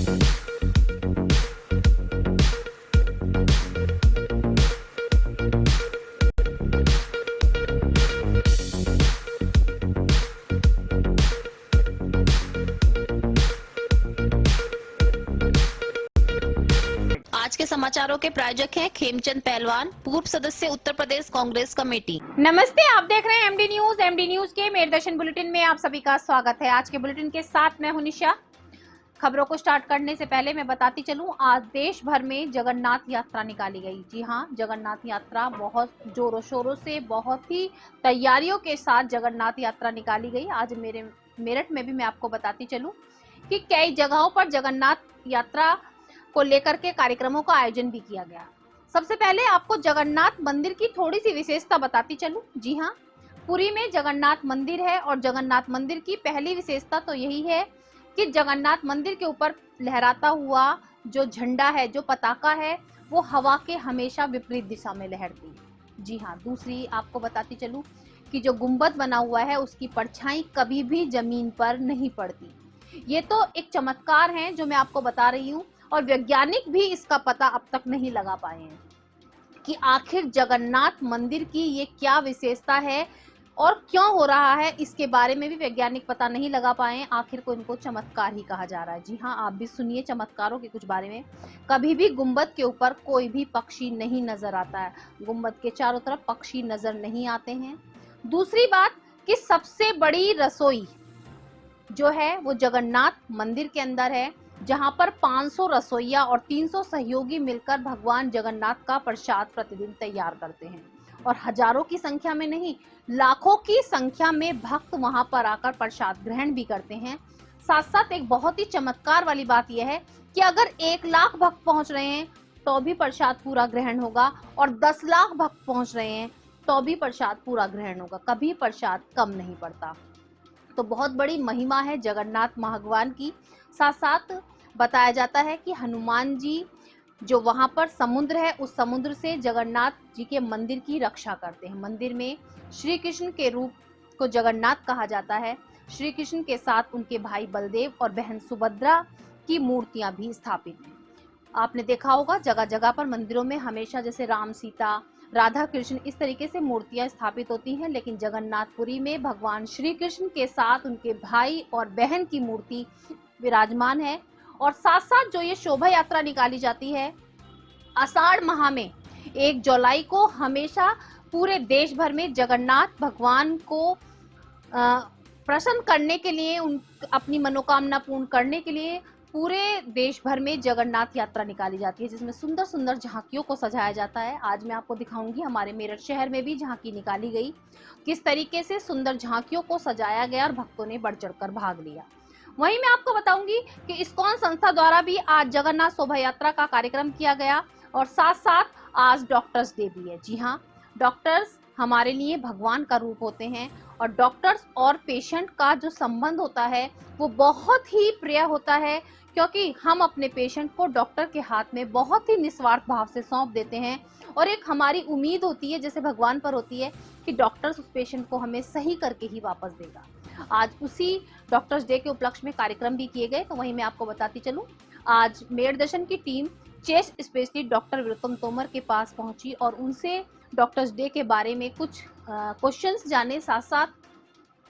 आज के समाचारों के प्रायोजक हैं खेमचंद पहलवान, पूर्व सदस्य उत्तर प्रदेश कांग्रेस कमेटी। नमस्ते, आप देख रहे हैं एमडी न्यूज। एमडी न्यूज के मेरदर्शन बुलेटिन में आप सभी का स्वागत है। आज के बुलेटिन के साथ मैं हूं निशा। खबरों को स्टार्ट करने से पहले मैं बताती चलूं, आज देश भर में जगन्नाथ यात्रा निकाली गई। जी हां, जगन्नाथ यात्रा बहुत जोरों शोरों से, बहुत ही तैयारियों के साथ जगन्नाथ यात्रा निकाली गई। आज मेरठ में भी मैं आपको बताती चलूं कि कई जगहों पर जगन्नाथ यात्रा को लेकर के कार्यक्रमों का आयोजन भी किया गया। सबसे पहले आपको जगन्नाथ मंदिर की थोड़ी सी विशेषता बताती चलूं। जी हां, पुरी में जगन्नाथ मंदिर है और जगन्नाथ मंदिर की पहली विशेषता तो यही है कि जगन्नाथ मंदिर के ऊपर लहराता हुआ जो झंडा है, जो पताका है, वो हवा के हमेशा विपरीत दिशा में लहरती है। जी हां, दूसरी आपको बताती चलूं कि जो गुंबद बना हुआ है उसकी परछाई कभी भी जमीन पर नहीं पड़ती। ये तो एक चमत्कार है जो मैं आपको बता रही हूँ, और वैज्ञानिक भी इसका पता अब तक नहीं लगा पाए हैं कि आखिर जगन्नाथ मंदिर की ये क्या विशेषता है और क्यों हो रहा है। इसके बारे में भी वैज्ञानिक पता नहीं लगा पाए हैं। आखिर को इनको चमत्कार ही कहा जा रहा है। जी हाँ, आप भी सुनिए चमत्कारों के कुछ बारे में। कभी भी गुंबद के ऊपर कोई भी पक्षी नहीं नजर आता है, गुंबद के चारों तरफ पक्षी नजर नहीं आते हैं। दूसरी बात कि सबसे बड़ी रसोई जो है वो जगन्नाथ मंदिर के अंदर है, जहां पर 500 रसोइया और 300 सहयोगी मिलकर भगवान जगन्नाथ का प्रसाद प्रतिदिन तैयार करते हैं। और हजारों की संख्या में नहीं, लाखों की संख्या में भक्त वहां पर आकर प्रसाद ग्रहण भी करते हैं। साथ साथ एक बहुत ही चमत्कार वाली बात यह है कि अगर 1 लाख भक्त पहुंच रहे हैं तो भी प्रसाद पूरा ग्रहण होगा, और 10 लाख भक्त पहुंच रहे हैं तो भी प्रसाद पूरा ग्रहण होगा। कभी प्रसाद कम नहीं पड़ता। तो बहुत बड़ी महिमा है जगन्नाथ भगवान की। साथ साथ बताया जाता है कि हनुमान जी जो वहां पर समुद्र है, उस समुद्र से जगन्नाथ जी के मंदिर की रक्षा करते हैं। मंदिर में श्री कृष्ण के रूप को जगन्नाथ कहा जाता है। श्री कृष्ण के साथ उनके भाई बलदेव और बहन सुभद्रा की मूर्तियां भी स्थापित हैं। आपने देखा होगा जगह जगह पर मंदिरों में हमेशा जैसे राम सीता, राधा कृष्ण, इस तरीके से मूर्तियां स्थापित होती हैं, लेकिन जगन्नाथपुरी में भगवान श्री कृष्ण के साथ उनके भाई और बहन की मूर्ति विराजमान है। और साथ साथ जो ये शोभा यात्रा निकाली जाती है आषाढ़ माह में 1 जुलाई को, हमेशा पूरे देश भर में जगन्नाथ भगवान को प्रसन्न करने के लिए, अपनी मनोकामना पूर्ण करने के लिए पूरे देश भर में जगन्नाथ यात्रा निकाली जाती है, जिसमें सुंदर सुंदर झांकियों को सजाया जाता है। आज मैं आपको दिखाऊंगी हमारे मेरठ शहर में भी झांकी निकाली गई, किस तरीके से सुंदर झांकियों को सजाया गया और भक्तों ने बढ़ चढ़कर भाग लिया। वहीं मैं आपको बताऊंगी कि इस्कॉन संस्था द्वारा भी आज जगन्नाथ शोभा यात्रा का कार्यक्रम किया गया, और साथ साथ आज डॉक्टर्स डे भी है। जी हाँ, डॉक्टर्स हमारे लिए भगवान का रूप होते हैं, और डॉक्टर्स और पेशेंट का जो संबंध होता है वो बहुत ही प्रिय होता है, क्योंकि हम अपने पेशेंट को डॉक्टर के हाथ में बहुत ही निस्वार्थ भाव से सौंप देते हैं, और एक हमारी उम्मीद होती है जैसे भगवान पर होती है कि डॉक्टर्स उस पेशेंट को हमें सही करके ही वापस देगा। आज उसी डॉक्टर्स डे के उपलक्ष्य में कार्यक्रम भी किए गए। तो वहीं मैं आपको बताती चलूं, आज मेरदर्शन की टीम चेस्ट स्पेशलिस्ट डॉक्टर विरुत्तम तोमर के पास पहुंची और उनसे डॉक्टर्स डे के बारे में कुछ क्वेश्चंस जाने, साथ साथ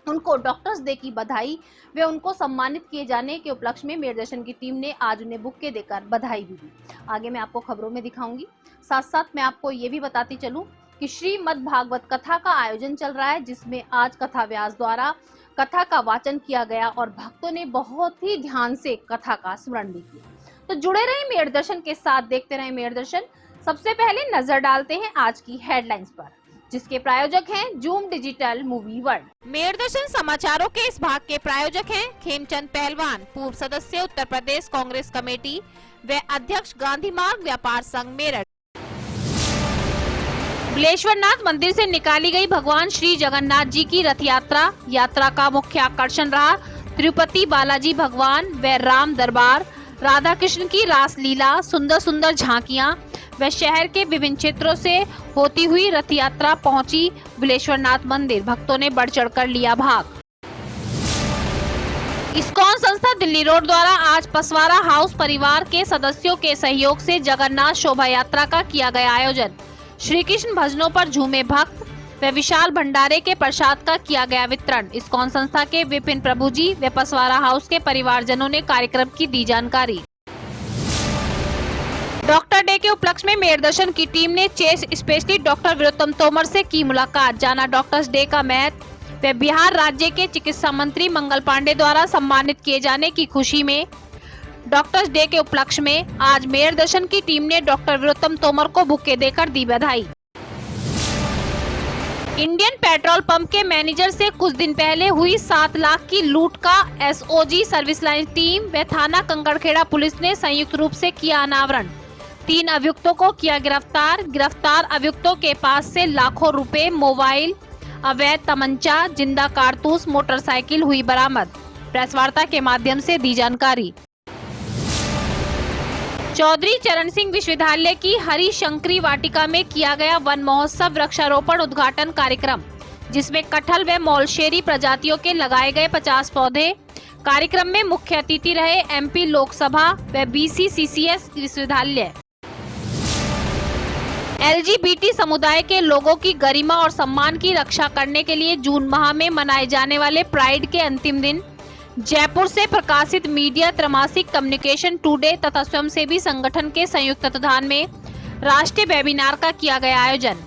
उनको डॉक्टर्स डे की बधाई व उनको सम्मानित किए जाने के उपलक्ष्य में मेरदर्शन की टीम ने आज उन्हें बुक्के देकर बधाई भी दी। आगे मैं आपको खबरों में दिखाऊंगी। साथ साथ मैं आपको ये भी बताती चलूं कि श्रीमद् भागवत कथा का आयोजन चल रहा है, जिसमें आज कथा व्यास द्वारा कथा का वाचन किया गया और भक्तों ने बहुत ही ध्यान से कथा का स्मरण भी किया। तो जुड़े रहें मेरदर्शन के साथ, देखते रहें मेरदर्शन। सबसे पहले नजर डालते हैं आज की हेडलाइंस पर, जिसके प्रायोजक हैं जूम डिजिटल मूवी वर्ल्ड। मेरदर्शन समाचारों के इस भाग के प्रायोजक हैं खेमचंद पहलवान, पूर्व सदस्य उत्तर प्रदेश कांग्रेस कमेटी व अध्यक्ष गांधी मार्ग व्यापार संघ मेरठ। बिलेश्वरनाथ मंदिर से निकाली गई भगवान श्री जगन्नाथ जी की रथ यात्रा। यात्रा का मुख्य आकर्षण रहा तिरुपति बालाजी भगवान व राम दरबार, राधा कृष्ण की रासलीला, सुंदर सुंदर झांकियां व शहर के विभिन्न क्षेत्रों से होती हुई रथ यात्रा पहुंची बिलेश्वरनाथ मंदिर। भक्तों ने बढ़ चढ़कर लिया भाग। इस्कॉन संस्था दिल्ली रोड द्वारा आज पसवारा हाउस परिवार के सदस्यों के सहयोग से जगन्नाथ शोभा यात्रा का किया गया आयोजन। श्री कृष्ण भजनों पर झूमे भक्त व विशाल भंडारे के प्रसाद का किया गया वितरण। इस्कॉन संस्था के विपिन प्रभु जी व पसवारा हाउस के परिवारजनों ने कार्यक्रम की दी जानकारी। डॉक्टर डे के उपलक्ष्य में मेयर दर्शन की टीम ने chest specialist doctor Virottam Tomar से की मुलाकात, जाना डॉक्टर्स डे का महत्व व बिहार राज्य के चिकित्सा मंत्री मंगल पांडे द्वारा सम्मानित किए जाने की खुशी में डॉक्टर्स डे के उपलक्ष्य में आज मेयर दर्शन की टीम ने डॉक्टर वीरोत्तम तोमर को बुके देकर दी बधाई। इंडियन पेट्रोल पंप के मैनेजर से कुछ दिन पहले हुई 7 लाख की लूट का एसओजी सर्विस लाइन टीम व थाना कंकड़खेड़ा पुलिस ने संयुक्त रूप से किया अनावरण। 3 अभियुक्तों को किया गिरफ्तार। गिरफ्तार अभियुक्तों के पास से लाखों रुपए, मोबाइल, अवैध तमंचा, जिंदा कारतूस, मोटरसाइकिल हुई बरामद। प्रेस वार्ता के माध्यम से दी जानकारी। चौधरी चरण सिंह विश्वविद्यालय की हरि शंकरी वाटिका में किया गया वन महोत्सव वृक्षारोपण उद्घाटन कार्यक्रम, जिसमें कटहल व मौलशेरी प्रजातियों के लगाए गए 50 पौधे। कार्यक्रम में मुख्य अतिथि रहे एमपी लोकसभा व बीसीसीसीएस विश्वविद्यालय। एलजीबीटी समुदाय के लोगों की गरिमा और सम्मान की रक्षा करने के लिए जून माह में मनाए जाने वाले प्राइड के अंतिम दिन जयपुर से प्रकाशित मीडिया त्रैमासिक कम्युनिकेशन टुडे तथा स्वयंसेवी संगठन के संयुक्त तत्वाधान में राष्ट्रीय वेबिनार का किया गया आयोजन।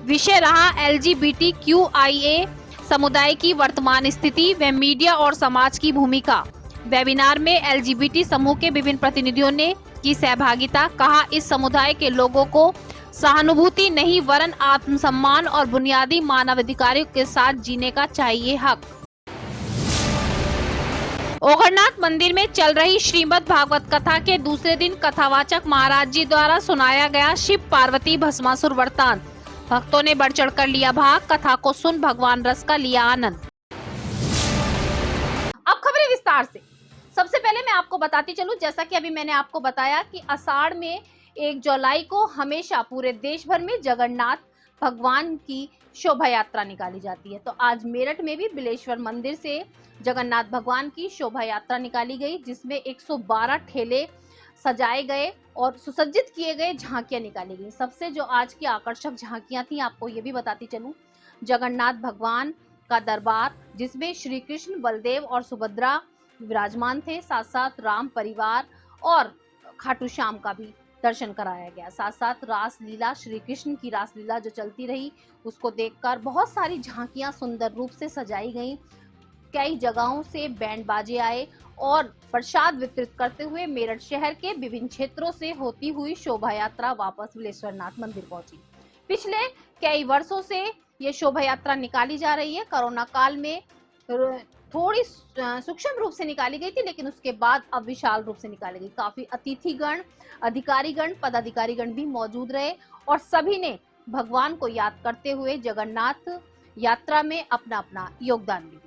विषय रहा LGBTQIA समुदाय की वर्तमान स्थिति व मीडिया और समाज की भूमिका। वेबिनार में LGBT समूह के विभिन्न प्रतिनिधियों ने की सहभागिता। कहा, इस समुदाय के लोगों को सहानुभूति नहीं वरन आत्मसम्मान और बुनियादी मानवाधिकारों के साथ जीने का चाहिए हक। ओघरनाथ मंदिर में चल रही श्रीमद् भागवत कथा के दूसरे दिन कथावाचक महाराज जी द्वारा सुनाया गया शिव पार्वती भस्मासुर वृत्तांत। भक्तों ने बढ़ चढ़ कर लिया भाग। कथा को सुन भगवान रस का लिया आनंद। अब खबरें विस्तार से। सबसे पहले मैं आपको बताती चलूं, जैसा कि अभी मैंने आपको बताया कि आषाढ़ में 1 जुलाई को हमेशा पूरे देश भर में जगन्नाथ भगवान की शोभा यात्रा निकाली जाती है। तो आज मेरठ में भी बिलेश्वर मंदिर से जगन्नाथ भगवान की शोभा यात्रा निकाली गई, जिसमें 112 ठेले सजाए गए और सुसज्जित किए गए झांकियां निकाली गई। सबसे जो आज की आकर्षक झांकियां थी, आपको ये भी बताती चलूं, जगन्नाथ भगवान का दरबार, जिसमें श्री कृष्ण, बलदेव और सुभद्रा विराजमान थे। साथ साथ राम परिवार और खाटू श्याम का भी दर्शन कराया गया। साथ साथ रासलीला, श्री कृष्ण की रासलीला जो चलती रही, उसको देखकर बहुत सारी झांकियां सुंदर रूप से सजाई गईं। कई जगहों से बैंड बाजे आए और प्रसाद वितरित करते हुए मेरठ शहर के विभिन्न क्षेत्रों से होती हुई शोभा यात्रा वापस बिलेश्वरनाथ मंदिर पहुंची। पिछले कई वर्षों से ये शोभा यात्रा निकाली जा रही है। कोरोना काल में थोड़ी सूक्ष्म रूप से निकाली गई थी, लेकिन उसके बाद अब विशाल रूप से निकाली गई। काफी अतिथिगण, अधिकारीगण, पदाधिकारीगण भी मौजूद रहे और सभी ने भगवान को याद करते हुए जगन्नाथ यात्रा में अपना अपना योगदान भी दिया।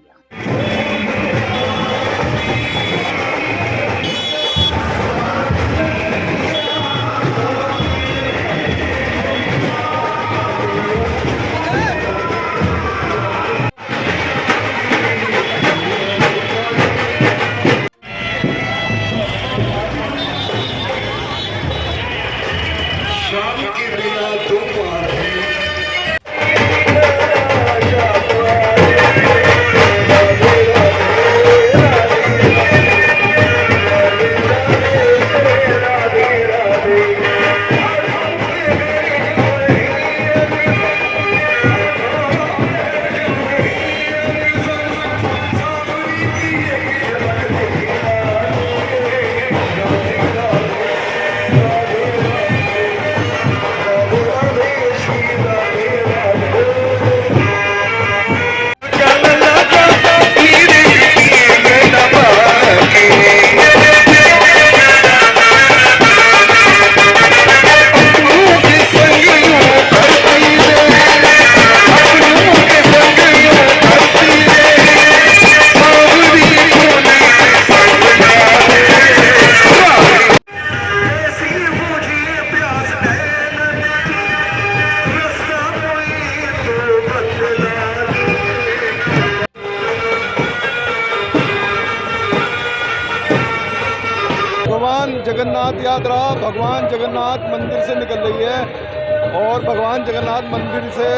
जगन्नाथ यात्रा भगवान जगन्नाथ मंदिर से निकल रही है और भगवान जगन्नाथ मंदिर से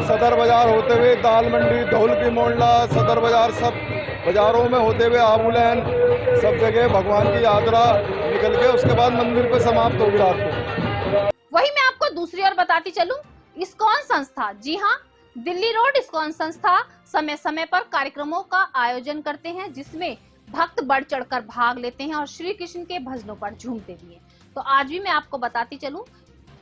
सदर बाजार होते हुए दाल मंडी, धौल की मोहल्ला, सदर बाजार, सब बाजारों में होते हुए आबूलैन, सब जगह भगवान की यात्रा निकल के उसके बाद मंदिर पे समाप्त होगी रात को। वही मैं आपको दूसरी ओर बताती चलूं, इस्कॉन संस्था, जी हाँ, दिल्ली रोड इस्कॉन संस्था समय समय पर कार्यक्रमों का आयोजन करते हैं जिसमें भक्त बढ़ चढ़कर भाग लेते हैं और श्री कृष्ण के भजनों पर झूमते भी हैं। तो आज भी मैं आपको बताती चलूं,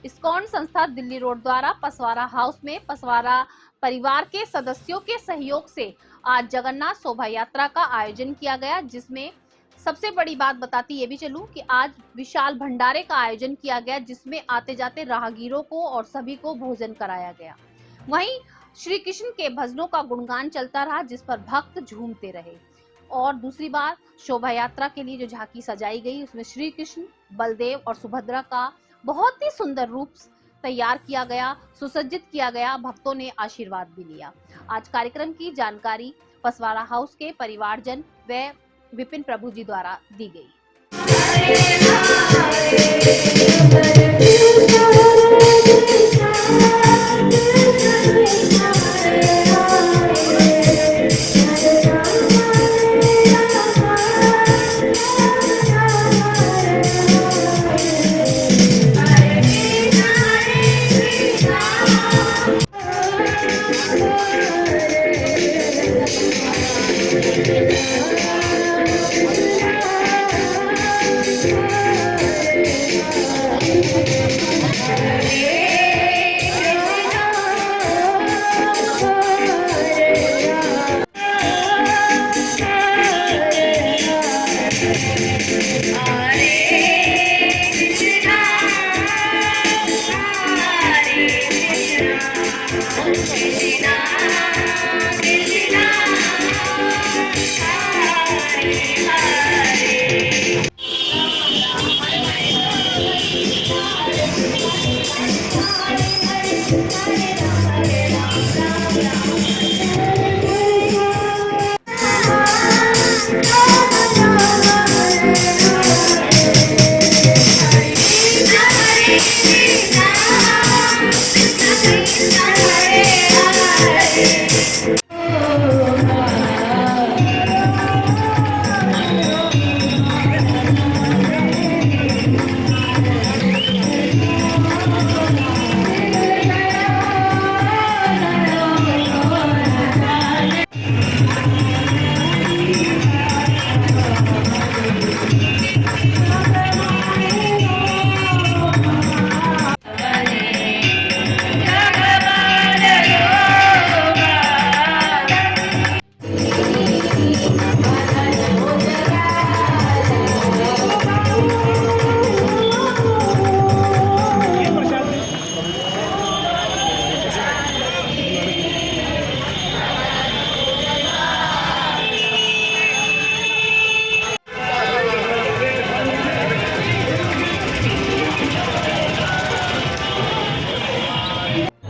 इस्कॉन संस्था दिल्ली रोड द्वारा पसवारा हाउस में पसवारा परिवार के सदस्यों के सहयोग से आज जगन्नाथ शोभा यात्रा का आयोजन किया गया, जिसमें सबसे बड़ी बात बताती ये भी चलूं कि आज विशाल भंडारे का आयोजन किया गया जिसमें आते जाते राहगीरों को और सभी को भोजन कराया गया। वहीं श्री कृष्ण के भजनों का गुणगान चलता रहा जिस पर भक्त झूमते रहे। और दूसरी बात, शोभा यात्रा के लिए जो झांकी सजाई गई उसमें श्री कृष्ण, बलदेव और सुभद्रा का बहुत ही सुंदर रूप तैयार किया गया, सुसज्जित किया गया। भक्तों ने आशीर्वाद भी लिया। आज कार्यक्रम की जानकारी पसवारा हाउस के परिवारजन व विपिन प्रभु जी द्वारा दी गई।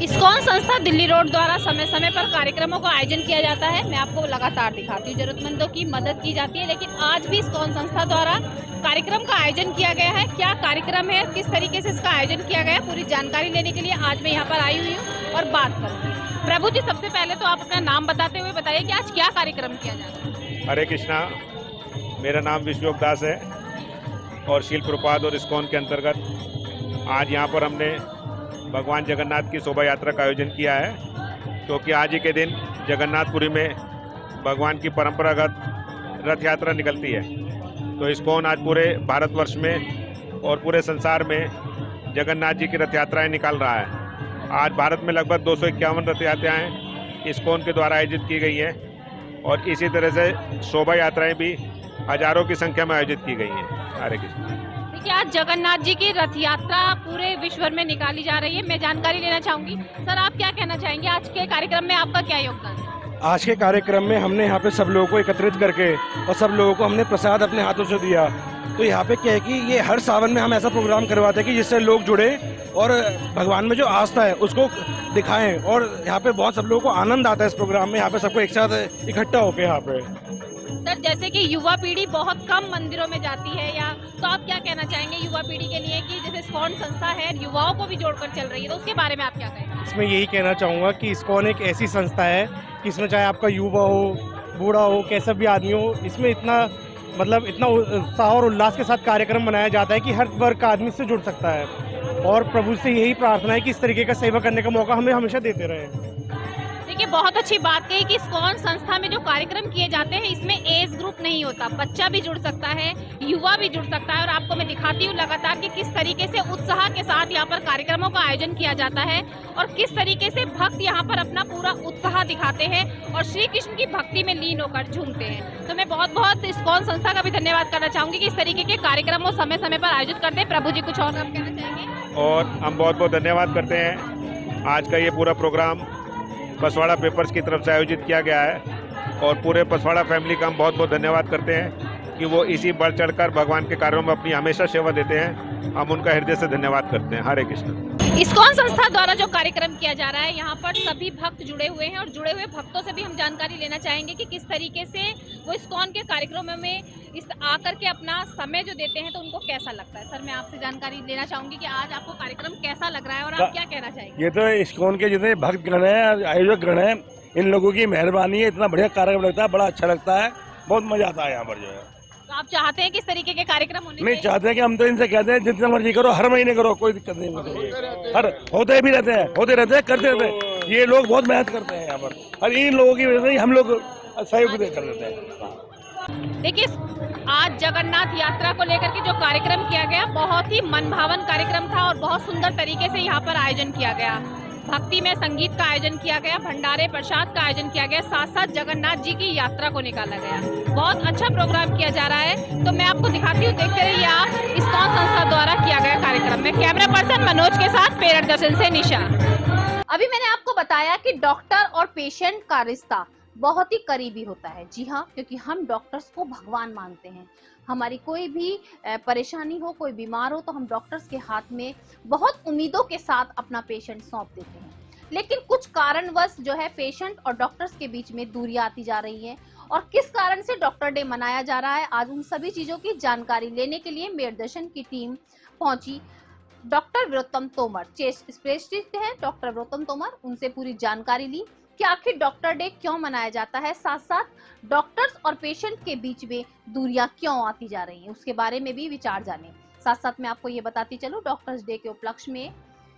इस्कॉन संस्था दिल्ली रोड द्वारा समय समय पर कार्यक्रमों का आयोजन किया जाता है। मैं आपको लगातार दिखाती हूँ, जरूरतमंदों की मदद की जाती है। लेकिन आज भी इस्कॉन संस्था द्वारा कार्यक्रम का आयोजन किया गया है। क्या कार्यक्रम है, किस तरीके से इसका आयोजन किया गया है, पूरी जानकारी लेने के लिए आज मैं यहाँ पर आई हुई हूँ और बात करूँगी। प्रभु जी, सबसे पहले तो आप अपना नाम बताते हुए बताइए कि आज क्या कार्यक्रम किया जा रहा है। हरे कृष्णा, मेरा नाम विश्वयोग दास है और शील प्रपात और इस्कॉन के अंतर्गत आज यहाँ पर हमने भगवान जगन्नाथ की शोभा यात्रा का आयोजन किया है, क्योंकि आज ही के दिन जगन्नाथपुरी में भगवान की परंपरागत रथ यात्रा निकलती है। तो इस्कॉन आज पूरे भारतवर्ष में और पूरे संसार में जगन्नाथ जी की रथ यात्राएँ निकाल रहा है। आज भारत में लगभग 251 रथ यात्राएँ इस्कॉन के द्वारा आयोजित की गई हैं और इसी तरह से शोभा यात्राएँ भी हजारों की संख्या में आयोजित की गई हैं। हरे कृष्ण। देखिए, आज जगन्नाथ जी की रथ यात्रा पूरे विश्व में निकाली जा रही है। मैं जानकारी लेना चाहूंगी, सर आप क्या कहना चाहेंगे, आज के कार्यक्रम में आपका क्या योगदान है? आज के कार्यक्रम में हमने यहाँ पे सब लोगों को एकत्रित करके और सब लोगों को हमने प्रसाद अपने हाथों से दिया। तो यहाँ पे क्या है कि ये हर सावन में हम ऐसा प्रोग्राम करवाते हैं कि जिससे लोग जुड़े और भगवान में जो आस्था है उसको दिखाएं। और यहाँ पे बहुत सब लोगों को आनंद आता है इस प्रोग्राम में, यहाँ पे सबको एक साथ इकट्ठा होके यहाँ पे। सर जैसे कि युवा पीढ़ी बहुत कम मंदिरों में जाती है, या तो आप क्या कहना चाहेंगे युवा पीढ़ी के लिए कि जैसे इस्कॉन संस्था है युवाओं को भी जोड़कर चल रही है, तो उसके बारे में आप क्या कहेंगे? इसमें यही कहना चाहूँगा कि इस्कॉन एक ऐसी संस्था है कि इसमें चाहे आपका युवा हो, बूढ़ा हो, कैसा भी आदमी हो, इसमें इतना उत्साह और उल्लास के साथ कार्यक्रम मनाया जाता है कि हर वर्ग का आदमी इससे जुड़ सकता है। और प्रभु से यही प्रार्थना है कि इस तरीके का सेवा करने का मौका हमें हमेशा देते रहे। देखिए बहुत अच्छी बात कही कि इस्कॉन संस्था में जो कार्यक्रम किए जाते हैं इसमें एज ग्रुप नहीं होता, बच्चा भी जुड़ सकता है, युवा भी जुड़ सकता है। और आपको मैं दिखाती हूँ लगातार कि किस तरीके से उत्साह के साथ यहाँ पर कार्यक्रमों का आयोजन किया जाता है और किस तरीके से भक्त यहाँ पर अपना पूरा उत्साह दिखाते हैं और श्री कृष्ण की भक्ति में लीन होकर झूमते हैं। तो मैं बहुत बहुत इस्कॉन संस्था का भी धन्यवाद करना चाहूंगी कि इस तरीके के कार्यक्रम वो समय समय पर आयोजित करते हैं। प्रभु जी कुछ और आप कहना चाहेंगे? और हम बहुत बहुत धन्यवाद करते हैं, आज का ये पूरा प्रोग्राम पसवाड़ा पेपर्स की तरफ से आयोजित किया गया है और पूरे पसवाड़ा फैमिली का हम बहुत बहुत धन्यवाद करते हैं कि वो इसी बढ़ चढ़कर भगवान के कार्यों में अपनी हमेशा सेवा देते हैं। हम उनका हृदय से धन्यवाद करते हैं। हरे कृष्ण। इस्कॉन संस्था द्वारा जो कार्यक्रम किया जा रहा है यहाँ पर सभी भक्त जुड़े हुए हैं और जुड़े हुए भक्तों से भी हम जानकारी लेना चाहेंगे कि किस तरीके से वो इस्कॉन के कार्यक्रमों में इस आकर के अपना समय जो देते हैं तो उनको कैसा लगता है। सर मैं आपसे जानकारी लेना चाहूंगी कि आज आपको कार्यक्रम कैसा लग रहा है और आप क्या कहना चाहेंगे? ये तो इस्कॉन के जितने भक्तगण हैं, आयोजक गण हैं, इन लोगों की मेहरबानी है। इतना बढ़िया कार्यक्रम लगता है, बड़ा अच्छा लगता है, बहुत मजा आता है यहाँ पर जो है। तो आप चाहते हैं किस तरीके के कार्यक्रम होने नहीं चाहते हैं कि हम तो इनसे कहते हैं जितना मर्जी करो, हर महीने करो, कोई दिक्कत नहीं है। हर होते रहते हैं, करते रहते हैं। ये लोग बहुत मेहनत करते हैं यहाँ पर और इन लोगों की वजह से हम लोग सहयोग कर देते हैं। देखिए आज जगन्नाथ यात्रा को लेकर के जो कार्यक्रम किया गया बहुत ही मनभावन कार्यक्रम था और बहुत सुंदर तरीके से यहाँ पर आयोजन किया गया। भक्ति में संगीत का आयोजन किया गया, भंडारे प्रसाद का आयोजन किया गया, साथ साथ जगन्नाथ जी की यात्रा को निकाला गया। बहुत अच्छा प्रोग्राम किया जा रहा है। तो मैं आपको दिखाती हूँ, देखते रहिए आप इस्कॉन संस्था द्वारा किया गया कार्यक्रम में। कैमरा पर्सन मनोज के साथ पेरठ दर्शन से निशा। अभी मैंने आपको बताया कि डॉक्टर और पेशेंट का रिश्ता बहुत ही करीबी होता है। जी हाँ, क्योंकि हम डॉक्टर्स को भगवान मानते हैं। हमारी कोई भी परेशानी हो, कोई बीमार हो तो हम डॉक्टर्स के हाथ में बहुत उम्मीदों के साथ अपना पेशेंट सौंप देते हैं। लेकिन कुछ कारणवश जो है पेशेंट और डॉक्टर्स के बीच में दूरियां आती जा रही है और किस कारण से डॉक्टर डे मनाया जा रहा है, आज उन सभी चीजों की जानकारी लेने के लिए मेरदर्शन की टीम पहुंची। Doctor Virottam Tomar chest specialist हैं, डॉक्टर वीरोत्तम तोमर, उनसे पूरी जानकारी ली कि आखिर डॉक्टर डे क्यों मनाया जाता है, साथ साथ डॉक्टर्स और पेशेंट के बीच में दूरियां क्यों आती जा रही हैं, उसके बारे में भी विचार जाने। साथ साथ मैं आपको ये बताती चलूं, डॉक्टर्स डे के उपलक्ष्य में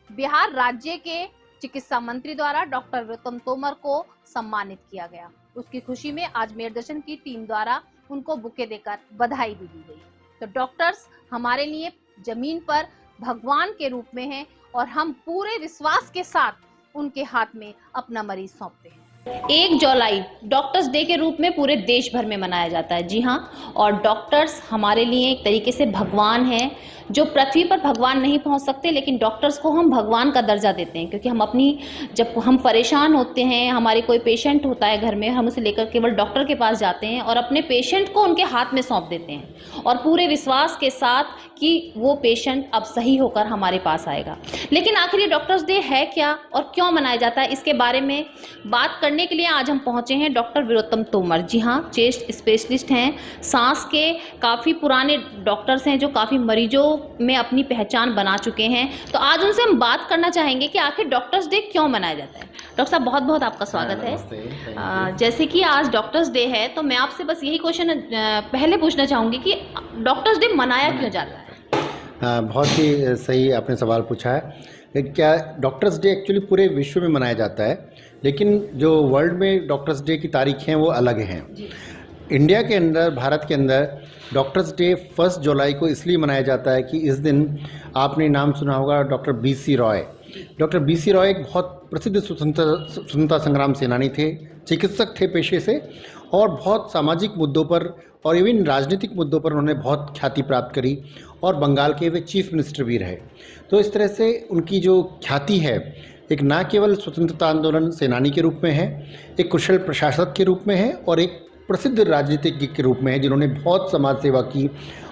बिहार राज्य के चिकित्सा मंत्री द्वारा डॉक्टर वीरोत्तम तोमर को सम्मानित किया गया। उसकी खुशी में आज मेरदर्शन की टीम द्वारा उनको बुके देकर बधाई भी दी गई। तो डॉक्टर्स हमारे लिए जमीन पर भगवान के रूप में हैं और हम पूरे विश्वास के साथ उनके हाथ में अपना मरीज सौंपते हैं। 1 जुलाई डॉक्टर्स डे के रूप में पूरे देश भर में मनाया जाता है। जी हाँ, और डॉक्टर्स हमारे लिए एक तरीके से भगवान हैं। जो पृथ्वी पर भगवान नहीं पहुंच सकते, लेकिन डॉक्टर्स को हम भगवान का दर्जा देते हैं, क्योंकि हम जब हम परेशान होते हैं, हमारे कोई पेशेंट होता है घर में, हम उसे लेकर केवल डॉक्टर के पास जाते हैं और अपने पेशेंट को उनके हाथ में सौंप देते हैं और पूरे विश्वास के साथ कि वो पेशेंट अब सही होकर हमारे पास आएगा। लेकिन आखिर ये डॉक्टर्स डे है क्या और क्यों मनाया जाता है, इसके बारे में बात करने के लिए आज हम पहुंचे हैं डॉक्टर वीरोत्तम तोमर। जी हाँ, चेस्ट स्पेशलिस्ट हैं, सांस के काफ़ी पुराने डॉक्टर्स हैं जो काफ़ी मरीजों में अपनी पहचान बना चुके हैं। तो आज उनसे हम बात करना चाहेंगे कि आखिर डॉक्टर्स डे क्यों मनाया जाता है। डॉक्टर साहब बहुत बहुत आपका स्वागत है। जैसे कि आज डॉक्टर्स डे है तो मैं आपसे बस यही क्वेश्चन पहले पूछना चाहूँगी कि डॉक्टर्स डे मनाया क्यों जाता है। बहुत ही सही आपने सवाल पूछा है। क्या डॉक्टर्स डे एक्चुअली पूरे विश्व में मनाया जाता है, लेकिन जो वर्ल्ड में डॉक्टर्स डे की तारीखें हैं वो अलग हैं। इंडिया के अंदर, भारत के अंदर डॉक्टर्स डे 1 जुलाई को इसलिए मनाया जाता है कि इस दिन आपने नाम सुना होगा doctor BC Roy. Doctor BC Roy एक बहुत प्रसिद्ध स्वतंत्रता संग्राम सेनानी थे, चिकित्सक थे पेशे से और बहुत सामाजिक मुद्दों पर और इवन राजनीतिक मुद्दों पर उन्होंने बहुत ख्याति प्राप्त करी और बंगाल के वे चीफ मिनिस्टर भी रहे। तो इस तरह से उनकी जो ख्याति है, एक ना केवल स्वतंत्रता आंदोलन सेनानी के रूप में है, एक कुशल प्रशासक के रूप में है और एक प्रसिद्ध राजनीतिज्ञ के रूप में है जिन्होंने बहुत समाज सेवा की।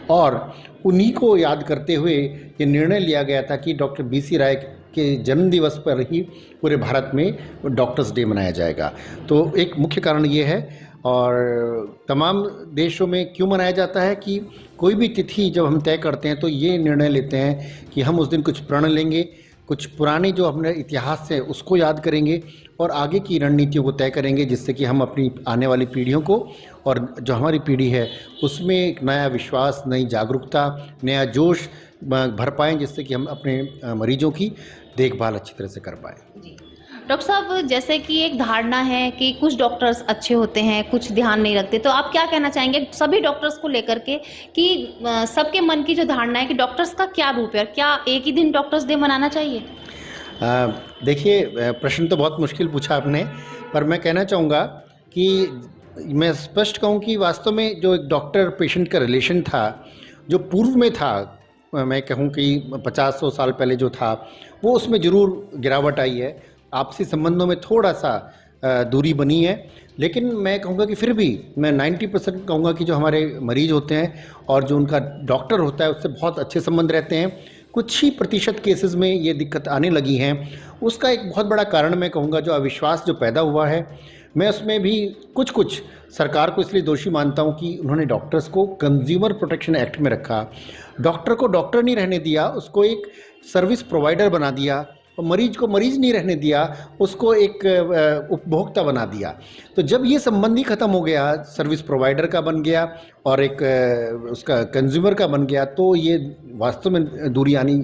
और उन्हीं को याद करते हुए ये निर्णय लिया गया था कि डॉक्टर BC रॉय के जन्म दिवस पर ही पूरे भारत में डॉक्टर्स डे मनाया जाएगा। तो एक मुख्य कारण ये है और तमाम देशों में क्यों मनाया जाता है कि कोई भी तिथि जब हम तय करते हैं तो ये निर्णय लेते हैं कि हम उस दिन कुछ प्रण लेंगे, कुछ पुराने जो अपने इतिहास से उसको याद करेंगे और आगे की रणनीतियों को तय करेंगे, जिससे कि हम अपनी आने वाली पीढ़ियों को और जो हमारी पीढ़ी है उसमें एक नया विश्वास, नई जागरूकता, नया जोश भर पाएँ, जिससे कि हम अपने मरीजों की देखभाल अच्छी तरह से कर पाएँ। डॉक्टर साहब, जैसे कि एक धारणा है कि कुछ डॉक्टर्स अच्छे होते हैं, कुछ ध्यान नहीं रखते, तो आप क्या कहना चाहेंगे सभी डॉक्टर्स को लेकर के कि सबके मन की जो धारणा है कि डॉक्टर्स का क्या रूप है, क्या एक ही दिन डॉक्टर्स डे मनाना चाहिए? देखिए, प्रश्न तो बहुत मुश्किल पूछा आपने, पर मैं कहना चाहूँगा कि मैं स्पष्ट कहूँ कि वास्तव में जो एक डॉक्टर पेशेंट का रिलेशन था, जो पूर्व में था, मैं कहूँ कि 50-100 साल पहले जो था, वो उसमें ज़रूर गिरावट आई है। आपसी संबंधों में थोड़ा सा दूरी बनी है, लेकिन मैं कहूँगा कि फिर भी मैं 90% कहूँगा कि जो हमारे मरीज होते हैं और जो उनका डॉक्टर होता है उससे बहुत अच्छे संबंध रहते हैं। कुछ ही प्रतिशत केसेस में ये दिक्कत आने लगी हैं। उसका एक बहुत बड़ा कारण मैं कहूँगा जो अविश्वास जो पैदा हुआ है, मैं उसमें भी कुछ सरकार को इसलिए दोषी मानता हूँ कि उन्होंने डॉक्टर्स को कंज्यूमर प्रोटेक्शन एक्ट में रखा, डॉक्टर को डॉक्टर नहीं रहने दिया, उसको एक सर्विस प्रोवाइडर बना दिया, और मरीज को मरीज नहीं रहने दिया, उसको एक उपभोक्ता बना दिया। तो जब ये संबंध ही ख़त्म हो गया, सर्विस प्रोवाइडर का बन गया और एक उसका कंज्यूमर का बन गया, तो ये वास्तव में दूरी आनी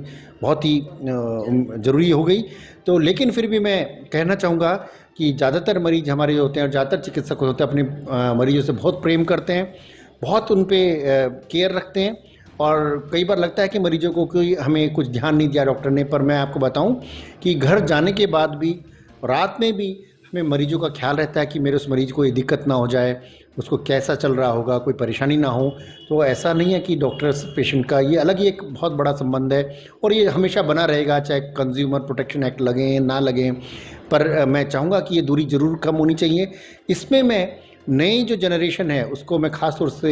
बहुत ही ज़रूरी हो गई। तो लेकिन फिर भी मैं कहना चाहूँगा कि ज़्यादातर मरीज हमारे जो होते हैं और ज़्यादातर चिकित्सक होते हैं अपने मरीजों से बहुत प्रेम करते हैं, बहुत उन पर केयर रखते हैं, और कई बार लगता है कि मरीजों को कोई हमें कुछ ध्यान नहीं दिया डॉक्टर ने। पर मैं आपको बताऊं कि घर जाने के बाद भी, रात में भी हमें मरीजों का ख्याल रहता है कि मेरे उस मरीज को ये दिक्कत ना हो जाए, उसको कैसा चल रहा होगा, कोई परेशानी ना हो। तो ऐसा नहीं है कि डॉक्टर पेशेंट का ये अलग ही एक बहुत बड़ा संबंध है, और ये हमेशा बना रहेगा, चाहे कंज्यूमर प्रोटेक्शन एक्ट लगें ना लगें। पर मैं चाहूँगा कि ये दूरी ज़रूर कम होनी चाहिए। इसमें मैं नई जो जनरेशन है उसको मैं ख़ास तौर से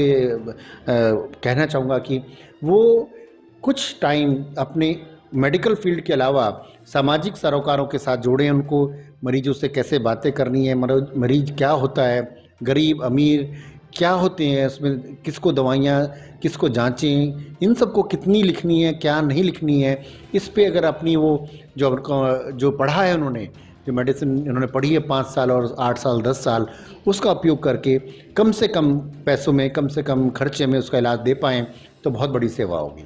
कहना चाहूँगा कि वो कुछ टाइम अपने मेडिकल फील्ड के अलावा सामाजिक सरोकारों के साथ जोड़ें, उनको मरीजों से कैसे बातें करनी है, मरीज क्या होता है, गरीब अमीर क्या होते हैं, उसमें किसको दवाइयाँ किसको जांचें, इन सब को कितनी लिखनी है, क्या नहीं लिखनी है, इस पे अगर अपनी वो जो पढ़ा है उन्होंने, जो मेडिसिन इन्होंने पढ़ी है 5 साल और 8 साल 10 साल, उसका उपयोग करके कम से कम पैसों में, कम से कम खर्चे में उसका इलाज दे पाएँ, तो बहुत बड़ी सेवा होगी।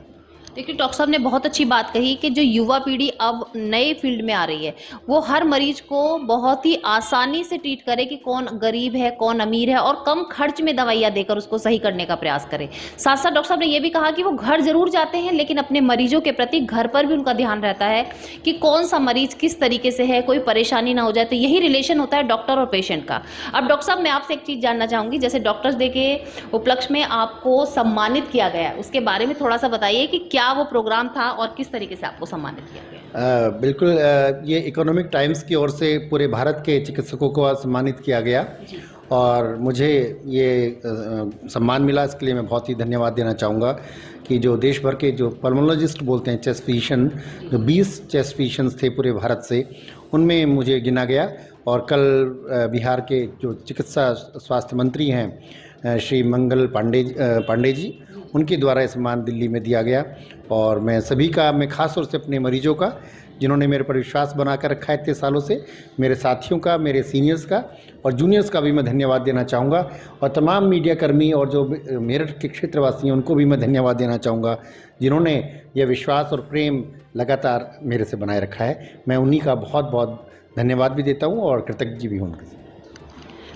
देखिए, डॉक्टर साहब ने बहुत अच्छी बात कही कि जो युवा पीढ़ी अब नए फील्ड में आ रही है, वो हर मरीज को बहुत ही आसानी से ट्रीट करे कि कौन गरीब है, कौन अमीर है, और कम खर्च में दवाइयाँ देकर उसको सही करने का प्रयास करे। साथ साथ डॉक्टर साहब ने ये भी कहा कि वो घर जरूर जाते हैं, लेकिन अपने मरीजों के प्रति घर पर भी उनका ध्यान रहता है कि कौन सा मरीज किस तरीके से है, कोई परेशानी ना हो जाए। तो यही रिलेशन होता है डॉक्टर और पेशेंट का। अब डॉक्टर साहब, मैं आपसे एक चीज़ जानना चाहूँगी, जैसे डॉक्टर्स डे के उपलक्ष्य में आपको सम्मानित किया गया, उसके बारे में थोड़ा सा बताइए कि क्या वो प्रोग्राम था और किस तरीके से आपको सम्मानित किया गया? बिल्कुल, ये इकोनॉमिक टाइम्स की ओर से पूरे भारत के चिकित्सकों को सम्मानित किया गया, और मुझे ये सम्मान मिला, इसके लिए मैं बहुत ही धन्यवाद देना चाहूँगा कि जो देश भर के जो पल्मोनोलॉजिस्ट बोलते हैं, चेस्ट फिजिशियन, जो 20 चेस्ट फिजिशियंस थे पूरे भारत से, उनमें मुझे गिना गया। और कल बिहार के जो चिकित्सा स्वास्थ्य मंत्री हैं श्री मंगल पांडे जी, उनके द्वारा ये सम्मान दिल्ली में दिया गया। और मैं सभी का, मैं ख़ास तौर से अपने मरीजों का, जिन्होंने मेरे पर विश्वास बना कर रखा है इतने सालों से, मेरे साथियों का, मेरे सीनियर्स का और जूनियर्स का भी मैं धन्यवाद देना चाहूँगा। और तमाम मीडिया कर्मी और जो मेरठ के क्षेत्रवासी हैं, उनको भी मैं धन्यवाद देना चाहूँगा, जिन्होंने यह विश्वास और प्रेम लगातार मेरे से बनाए रखा है। मैं उन्हीं का बहुत बहुत धन्यवाद भी देता हूँ और कृतज्ञ भी हूँ उनके।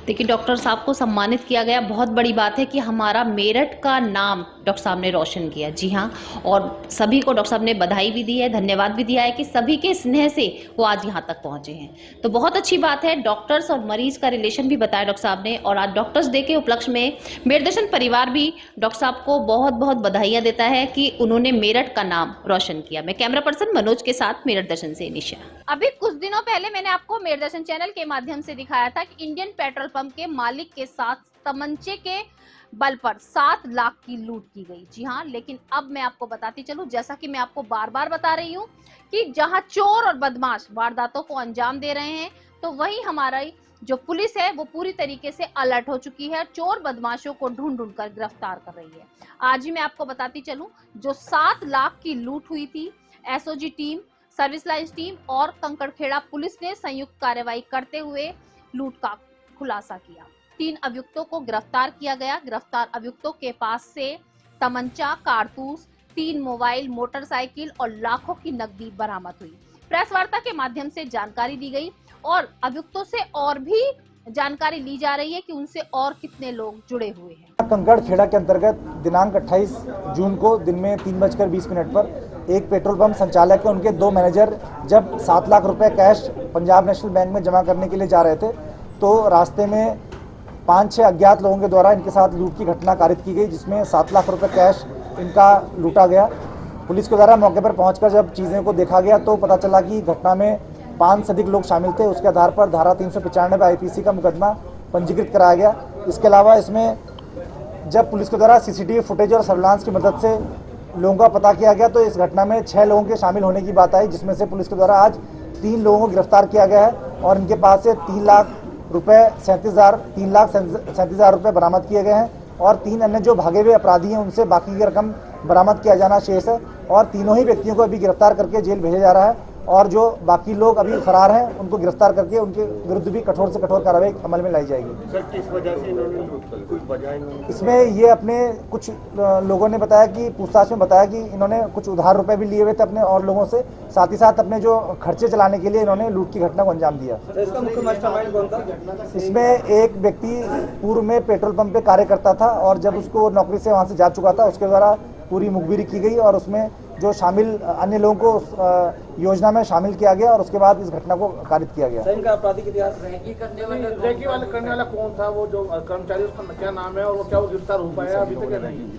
देखिए, डॉक्टर साहब को सम्मानित किया गया, बहुत बड़ी बात है कि हमारा मेरठ का नाम डॉक्टर साहब ने रोशन किया। जी हाँ, और सभी को डॉक्टर साहब ने बधाई भी दी है, धन्यवाद भी दिया है कि सभी के स्नेह से वो आज यहाँ तक पहुँचे हैं। तो बहुत अच्छी बात है, डॉक्टर्स और मरीज का रिलेशन भी बताया डॉक्टर साहब ने। और आज डॉक्टर्स डे के उपलक्ष्य में मेरदर्शन परिवार भी डॉक्टर साहब को बहुत बहुत बधाइयाँ देता है कि उन्होंने मेरठ का नाम रोशन किया। मैं कैमरा पर्सन मनोज के साथ मेरठ दर्शन से निशा। अभी कुछ दिनों पहले मैंने आपको मेरदर्शन चैनल के माध्यम से दिखाया था कि इंडियन पेट्रोल पंप के मालिक के साथ तमंचे के बल पर 7 लाख की लूट की गई। जी हाँ, लेकिन अब मैं आपको बताती चलूं, जैसा कि मैं आपको बार बार बता रही हूं कि जहां चोर और बदमाश वारदातों को अंजाम दे रहे हैं, तो वहीं हमारा जो पुलिस है वो पूरी तरीके से अलर्ट हो चुकी है, चोर बदमाशों को ढूंढ ढूंढ कर गिरफ्तार कर रही है। आज ही मैं आपको बताती चलूं, जो 7 लाख की लूट हुई थी, SOG team, service line team और कंकड़खेड़ा पुलिस ने संयुक्त कार्रवाई करते हुए लूट का खुलासा किया। 3 अभियुक्तों को गिरफ्तार किया गया। गिरफ्तार अभियुक्तों के पास से तमंचा, कारतूस, 3 मोबाइल, मोटरसाइकिल और लाखों की नकदी बरामद हुई। प्रेस वार्ता के माध्यम से जानकारी दी गई और अभियुक्तों से और भी जानकारी ली जा रही है कि उनसे और कितने लोग जुड़े हुए हैं। कंकड़खेड़ा के अंतर्गत दिनांक 28 जून को दिन में 3:20 पर एक पेट्रोल पंप संचालक के उनके 2 मैनेजर जब 7 लाख रुपए कैश पंजाब नेशनल बैंक में जमा करने के लिए जा रहे थे तो रास्ते में 5-6 अज्ञात लोगों के द्वारा इनके साथ लूट की घटना कारित की गई, जिसमें 7 लाख रुपए कैश इनका लूटा गया। पुलिस के द्वारा मौके पर पहुंचकर जब चीज़ें को देखा गया तो पता चला कि घटना में 5 से अधिक लोग शामिल थे। उसके आधार पर धारा 395 आईपीसी का मुकदमा पंजीकृत कराया गया। इसके अलावा इसमें जब पुलिस के द्वारा सीसीटीवी फुटेज और सर्विलांस की मदद से लोगों का पता किया गया तो इस घटना में 6 लोगों के शामिल होने की बात आई, जिसमें से पुलिस के द्वारा आज 3 लोगों को गिरफ्तार किया गया है और इनके पास से 3,37,000 रुपये बरामद किए गए हैं और 3 अन्य जो भागे हुए अपराधी हैं उनसे बाकी की रकम बरामद किया जाना शेष है और तीनों ही व्यक्तियों को अभी गिरफ्तार करके जेल भेजा जा रहा है और जो बाकी लोग अभी फरार हैं उनको गिरफ्तार करके उनके विरुद्ध भी कठोर से कठोर कार्रवाई अमल में लाई जाएगी। सर, किस वजह से इन्होंने कुछ वजह इसमें ये अपने कुछ लोगों ने बताया कि पूछताछ में बताया कि इन्होंने कुछ उधार रुपए भी लिए हुए थे अपने और लोगों से, साथ ही साथ अपने जो खर्चे चलाने के लिए इन्होंने लूट की घटना को अंजाम दिया। इसका मुख्य मास्टरमाइंड कौन था? इसमें एक व्यक्ति पूर्व में पेट्रोल पंप पे कार्य करता था और जब उसको नौकरी से वहाँ से जा चुका था उसके द्वारा पूरी मुखबिरी की गई और उसमें जो शामिल अन्य लोगों को उस योजना में शामिल किया गया और उसके बाद इस घटना को कारित किया गया। इनका आपराधिक इतिहास रैकी करने वाला कौन था? वो जो कर्मचारी, उसका क्या नाम है और वो क्या वो गिरफ्तार हो पाया अभी तक नहीं?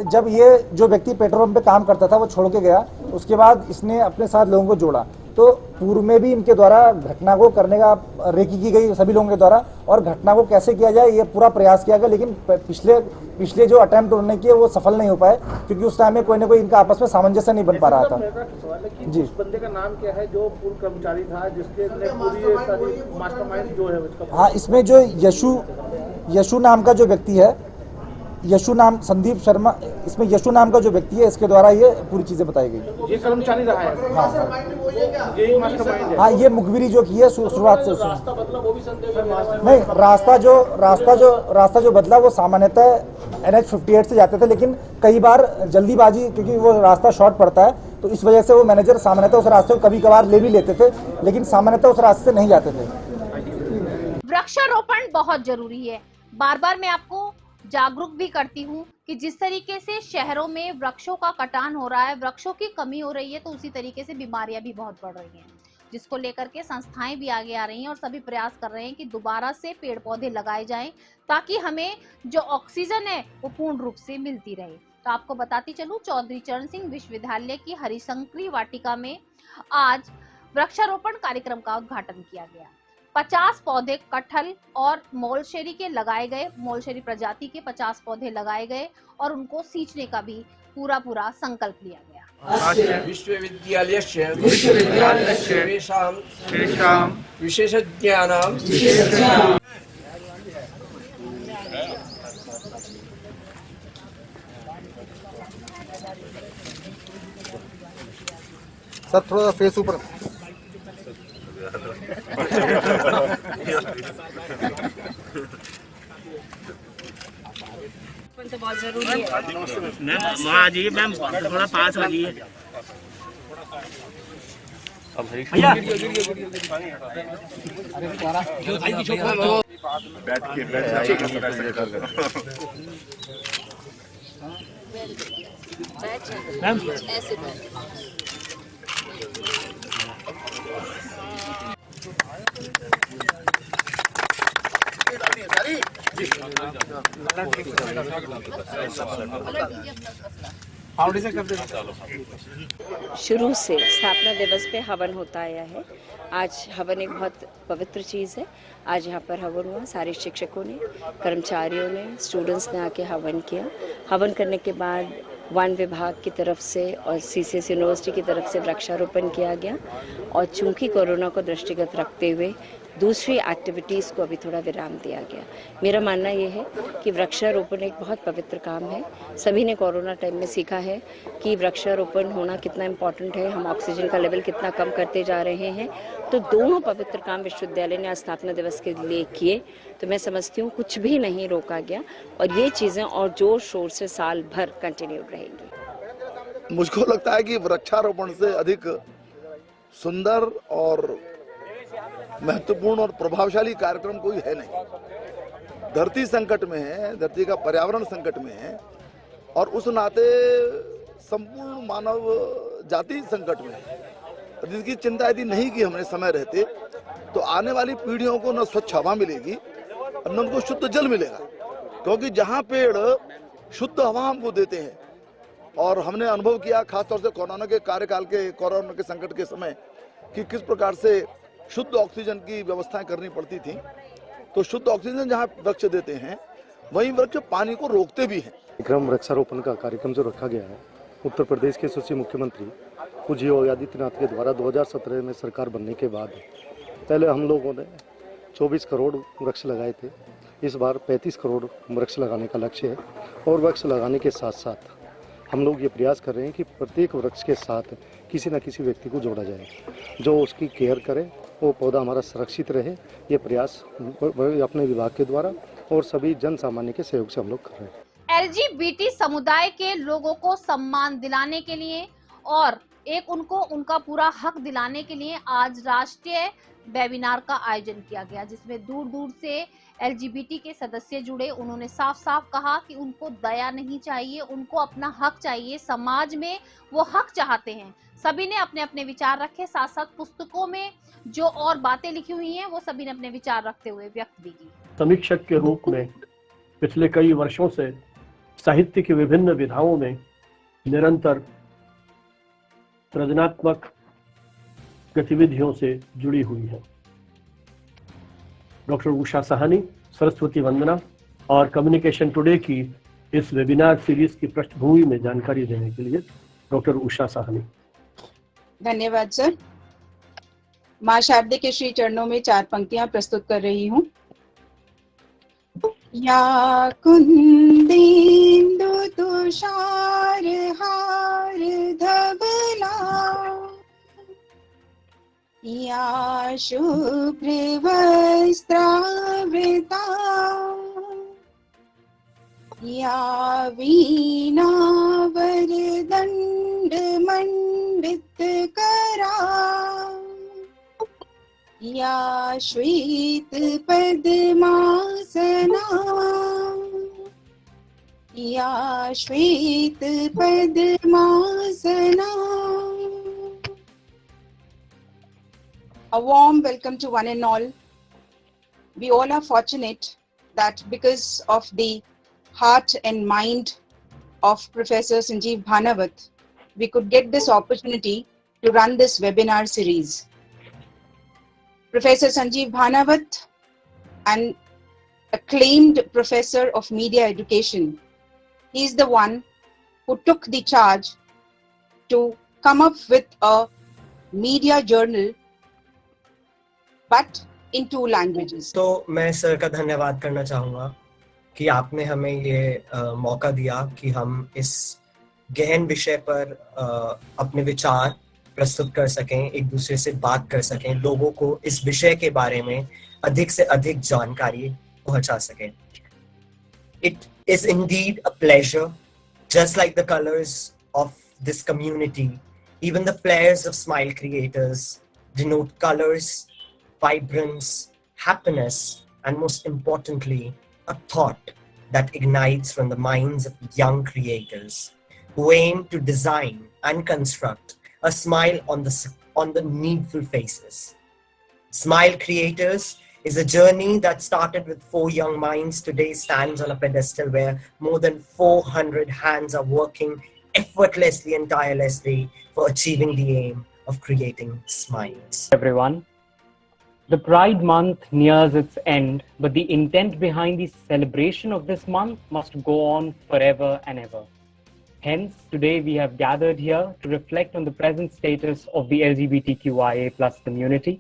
जब ये जो व्यक्ति पेट्रोल पंप पे काम करता था वो छोड़ के गया, उसके बाद इसने अपने साथ लोगों को जोड़ा। तो पूर्व में भी इनके द्वारा घटना को करने का रेकी की गई सभी लोगों के द्वारा और घटना को कैसे किया जाए ये पूरा प्रयास किया गया, लेकिन पिछले जो अटेम्प्ट उन्होंने किए वो सफल नहीं हो पाए क्योंकि उस टाइम में कोई ना कोई इनका आपस में सामंजस्य नहीं बन पा रहा था। जी, उस बंदे का नाम क्या है जो पूर्व कर्मचारी था जिसके पूरी सारी मास्टरमाइंड जो है उसका? हाँ, इसमें जो यशु नाम का जो व्यक्ति है, यशु नाम संदीप शर्मा, इसमें यशु नाम का जो व्यक्ति है इसके द्वारा ये पूरी चीजें बताई गई। ये कर्मचारी रहा है? हाँ, यही मास्टरमाइंड है? हाँ, ये मुखबिरी जो की है शुरुआत से रास्ता बदला वो भी संदेह नहीं, रास्ता जो बदला वो सामान्यतः NH 58 से जाते थे, लेकिन कई बार जल्दीबाजी क्योंकि वो रास्ता शॉर्ट पड़ता है तो इस वजह से वो मैनेजर सामान्यतः उस रास्ते को कभी कभार ले भी लेते थे, लेकिन सामान्यतः उस रास्ते से नहीं जाते थे। वृक्षारोपण बहुत जरूरी है। बार बार मैं आपको जागरूक भी करती हूँ कि जिस तरीके से शहरों में वृक्षों का कटान हो रहा है, वृक्षों की कमी हो रही है, तो उसी तरीके से बीमारियां भी बहुत बढ़ रही हैं, जिसको लेकर के संस्थाएं भी आगे आ रही हैं और सभी प्रयास कर रहे हैं कि दोबारा से पेड़ पौधे लगाए जाएं ताकि हमें जो ऑक्सीजन है वो पूर्ण रूप से मिलती रहे। तो आपको बताती चलूं, चौधरी चरण सिंह विश्वविद्यालय की हरिशंकरी वाटिका में आज वृक्षारोपण कार्यक्रम का उद्घाटन किया गया। 50 पौधे कटहल और मोलशेरी के लगाए गए, मोलशेरी प्रजाति के 50 पौधे लगाए गए और उनको सींचने का भी पूरा संकल्प लिया गया। विश्वविद्यालयस्य विशेषज्ञानां सर थोड़ा फेस ऊपर तो बहुत जरूरी है। मैम वहाँ आ जाइए, मैम थोड़ा पास आ जाइए। भैया बैठ के मैम शुरू से स्थापना दिवस पे हवन होता आया है। आज हवन एक बहुत पवित्र चीज़ है। आज यहाँ पर हवन हुआ, सारे शिक्षकों ने, कर्मचारियों ने, स्टूडेंट्स ने आके हवन किया। हवन करने के बाद वन विभाग की तरफ से और CCS यूनिवर्सिटी की तरफ से वृक्षारोपण किया गया और चूंकि कोरोना को दृष्टिगत रखते हुए दूसरी एक्टिविटीज़ को अभी थोड़ा विराम दिया गया। मेरा मानना ये है कि वृक्षारोपण एक बहुत पवित्र काम है। सभी ने कोरोना टाइम में सीखा है कि वृक्षारोपण होना कितना इम्पोर्टेंट है, हम ऑक्सीजन का लेवल कितना कम करते जा रहे हैं। तो दोनों पवित्र काम विश्वविद्यालय ने आज स्थापना दिवस के लिए किए, तो मैं समझती हूँ कुछ भी नहीं रोका गया और ये चीज़ें और जोर शोर से साल भर कंटिन्यू रहेंगी। मुझको लगता है कि वृक्षारोपण से अधिक सुंदर और महत्वपूर्ण और प्रभावशाली कार्यक्रम कोई है नहीं। धरती संकट में है, धरती का पर्यावरण संकट में है और उस नाते संपूर्ण मानव जाति संकट में है, जिसकी चिंता यदि नहीं की हमने समय रहते तो आने वाली पीढ़ियों को न स्वच्छ हवा मिलेगी और न उनको शुद्ध जल मिलेगा। क्योंकि जहाँ पेड़ शुद्ध हवा हमको देते हैं, और हमने अनुभव किया खासतौर से कोरोना के कार्यकाल के, कोरोना के संकट के समय कि किस प्रकार से शुद्ध ऑक्सीजन की व्यवस्थाएं करनी पड़ती थी। तो शुद्ध ऑक्सीजन जहाँ वृक्ष देते हैं वहीं वृक्ष पानी को रोकते भी हैं। क्रम वृक्षारोपण का कार्यक्रम जो रखा गया है, उत्तर प्रदेश के यशस्वी मुख्यमंत्री पूज्य योगी आदित्यनाथ के द्वारा 2017 में सरकार बनने के बाद पहले हम लोगों ने 24 करोड़ वृक्ष लगाए थे। इस बार 35 करोड़ वृक्ष लगाने का लक्ष्य है और वृक्ष लगाने के साथ साथ हम लोग ये प्रयास कर रहे हैं कि प्रत्येक वृक्ष के साथ किसी न किसी व्यक्ति को जोड़ा जाए जो उसकी केयर करे, वो पौधा हमारा सुरक्षित रहे। ये प्रयास अपने विभाग के द्वारा और सभी जन सामान्य के सहयोग से हम लोग कर रहे हैं। LGBT समुदाय के लोगों को सम्मान दिलाने के लिए और एक उनको उनका पूरा हक दिलाने के लिए आज राष्ट्रीय वेबिनार का आयोजन किया गया, जिसमें दूर दूर से LGBT के सदस्य जुड़े। उन्होंने साफ साफ कहा कि उनको दया नहीं चाहिए, उनको अपना हक चाहिए, समाज में वो हक चाहते हैं। सभी ने अपने अपने विचार रखे, साथ साथ पुस्तकों में जो और बातें लिखी हुई हैं वो सभी ने अपने विचार रखते हुए व्यक्त भी की। समीक्षक के रूप में पिछले कई वर्षों से साहित्य की विभिन्न विधाओं में निरंतर सृजनात्मक गतिविधियों से जुड़ी हुई है। डॉक्टर उषा साहनी, सरस्वती वंदना और कम्युनिकेशन टुडे की इस वेबिनार सीरीज की पृष्ठभूमि में जानकारी देने के लिए डॉक्टर उषा साहनी। धन्यवाद सर। मां शारदे के श्री चरणों में 4 पंक्तियां प्रस्तुत कर रही हूँ। या कुंदेन्दु तुषार हार धवला, या शुभ्र वस्त्रावृता, या वीणा वरदंड मंडित करा, या श्वेत पद्मासना, या श्वेत padmasana. A warm welcome to one and all. We all are fortunate that because of the heart and mind of Professor Sanjeev Bhanawat, we could get this opportunity to run this webinar series. Professor Sanjeev Bhanawat, an acclaimed professor of media education, he is the one who took the charge to come up with a media journal but in 2 languages. तो मैं sir का धन्यवाद करना चाहूँगा कि आपने हमें ये मौका दिया कि हम इस गहन विषय पर अपने विचार प्रस्तुत कर सकें, एक दूसरे से बात कर सकें, लोगों को इस विषय के बारे में अधिक से अधिक जानकारी पहुंचा सकें। It is indeed a pleasure, just like the colors of this community, even the flares of Smile Creators denote colors, vibrance, happiness, and most importantly, a thought that ignites from the minds of young creators who aim to design and construct a smile on the needful faces. Smile Creators is a journey that started with 4 young minds, today stands on a pedestal where more than 400 hands are working effortlessly and tirelessly for achieving the aim of creating smiles. Everyone, the Pride Month nears its end, but the intent behind the celebration of this month must go on forever and ever. Hence, today we have gathered here to reflect on the present status of the LGBTQIA+ community,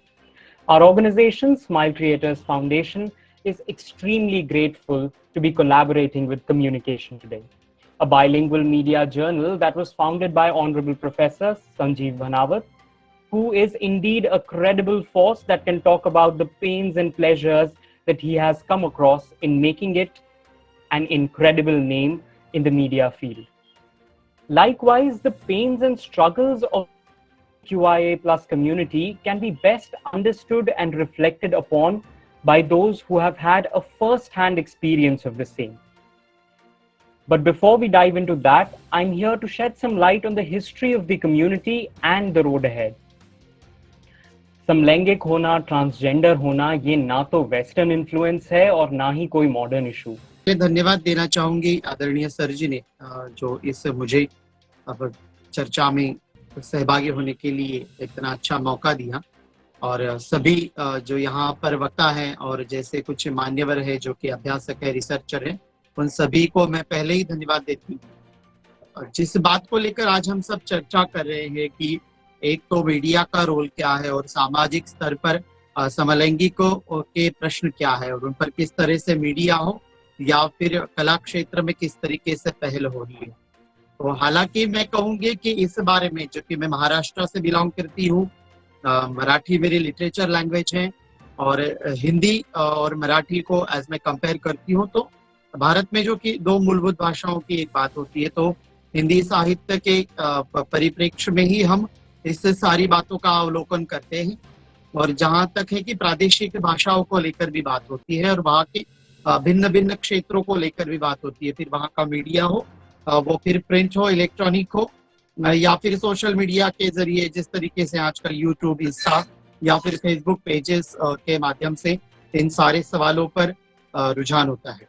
Our organization, Smile Creators Foundation, is extremely grateful to be collaborating with Communication Today, a bilingual media journal that was founded by Honorable Professor Sanjeev Bhanawat, who is indeed a credible force that can talk about the pains and pleasures that he has come across in making it an incredible name in the media field. Likewise, the pains and struggles of QIA plus community can be best understood and reflected upon by those who have had a first-hand experience of the same. But before we dive into that, I'm here to shed some light on the history of the community and the road ahead. समलैंगिक होना, transgender होना, ये ना तो western influence है और ना ही कोई मॉडर्न इशू। धन्यवाद देना चाहूंगी आदरणीय सर जी ने जो इस मुझे अब चर्चा में सहभागी होने के लिए इतना अच्छा मौका दिया, और सभी जो यहाँ पर वक्ता हैं और जैसे कुछ मान्यवर है जो कि अभ्यासक है, रिसर्चर है, उन सभी को मैं पहले ही धन्यवाद देती। और जिस बात को लेकर आज हम सब चर्चा कर रहे हैं कि एक तो मीडिया का रोल क्या है और सामाजिक स्तर पर समलैंगिकों के प्रश्न क्या है और उन पर किस तरह से मीडिया हो या फिर कला क्षेत्र में किस तरीके से पहल हो रही है। तो हालांकि मैं कहूँगी कि इस बारे में, जो कि मैं महाराष्ट्र से बिलोंग करती हूँ, मराठी मेरी लिटरेचर लैंग्वेज है और हिंदी और मराठी को एज मैं कंपेयर करती हूँ तो भारत में जो कि दो मूलभूत भाषाओं की एक बात होती है, तो हिंदी साहित्य के परिप्रेक्ष्य में ही हम इस सारी बातों का अवलोकन करते हैं। और जहाँ तक है कि प्रादेशिक भाषाओं को लेकर भी बात होती है और वहाँ के भिन्न भिन्न क्षेत्रों को लेकर भी बात होती है, फिर वहाँ का मीडिया हो, वो फिर प्रिंट हो, इलेक्ट्रॉनिक हो या फिर सोशल मीडिया के जरिए जिस तरीके से आजकल यूट्यूब, इंस्टा या फिर फेसबुक पेजेस के माध्यम से इन सारे सवालों पर रुझान होता है।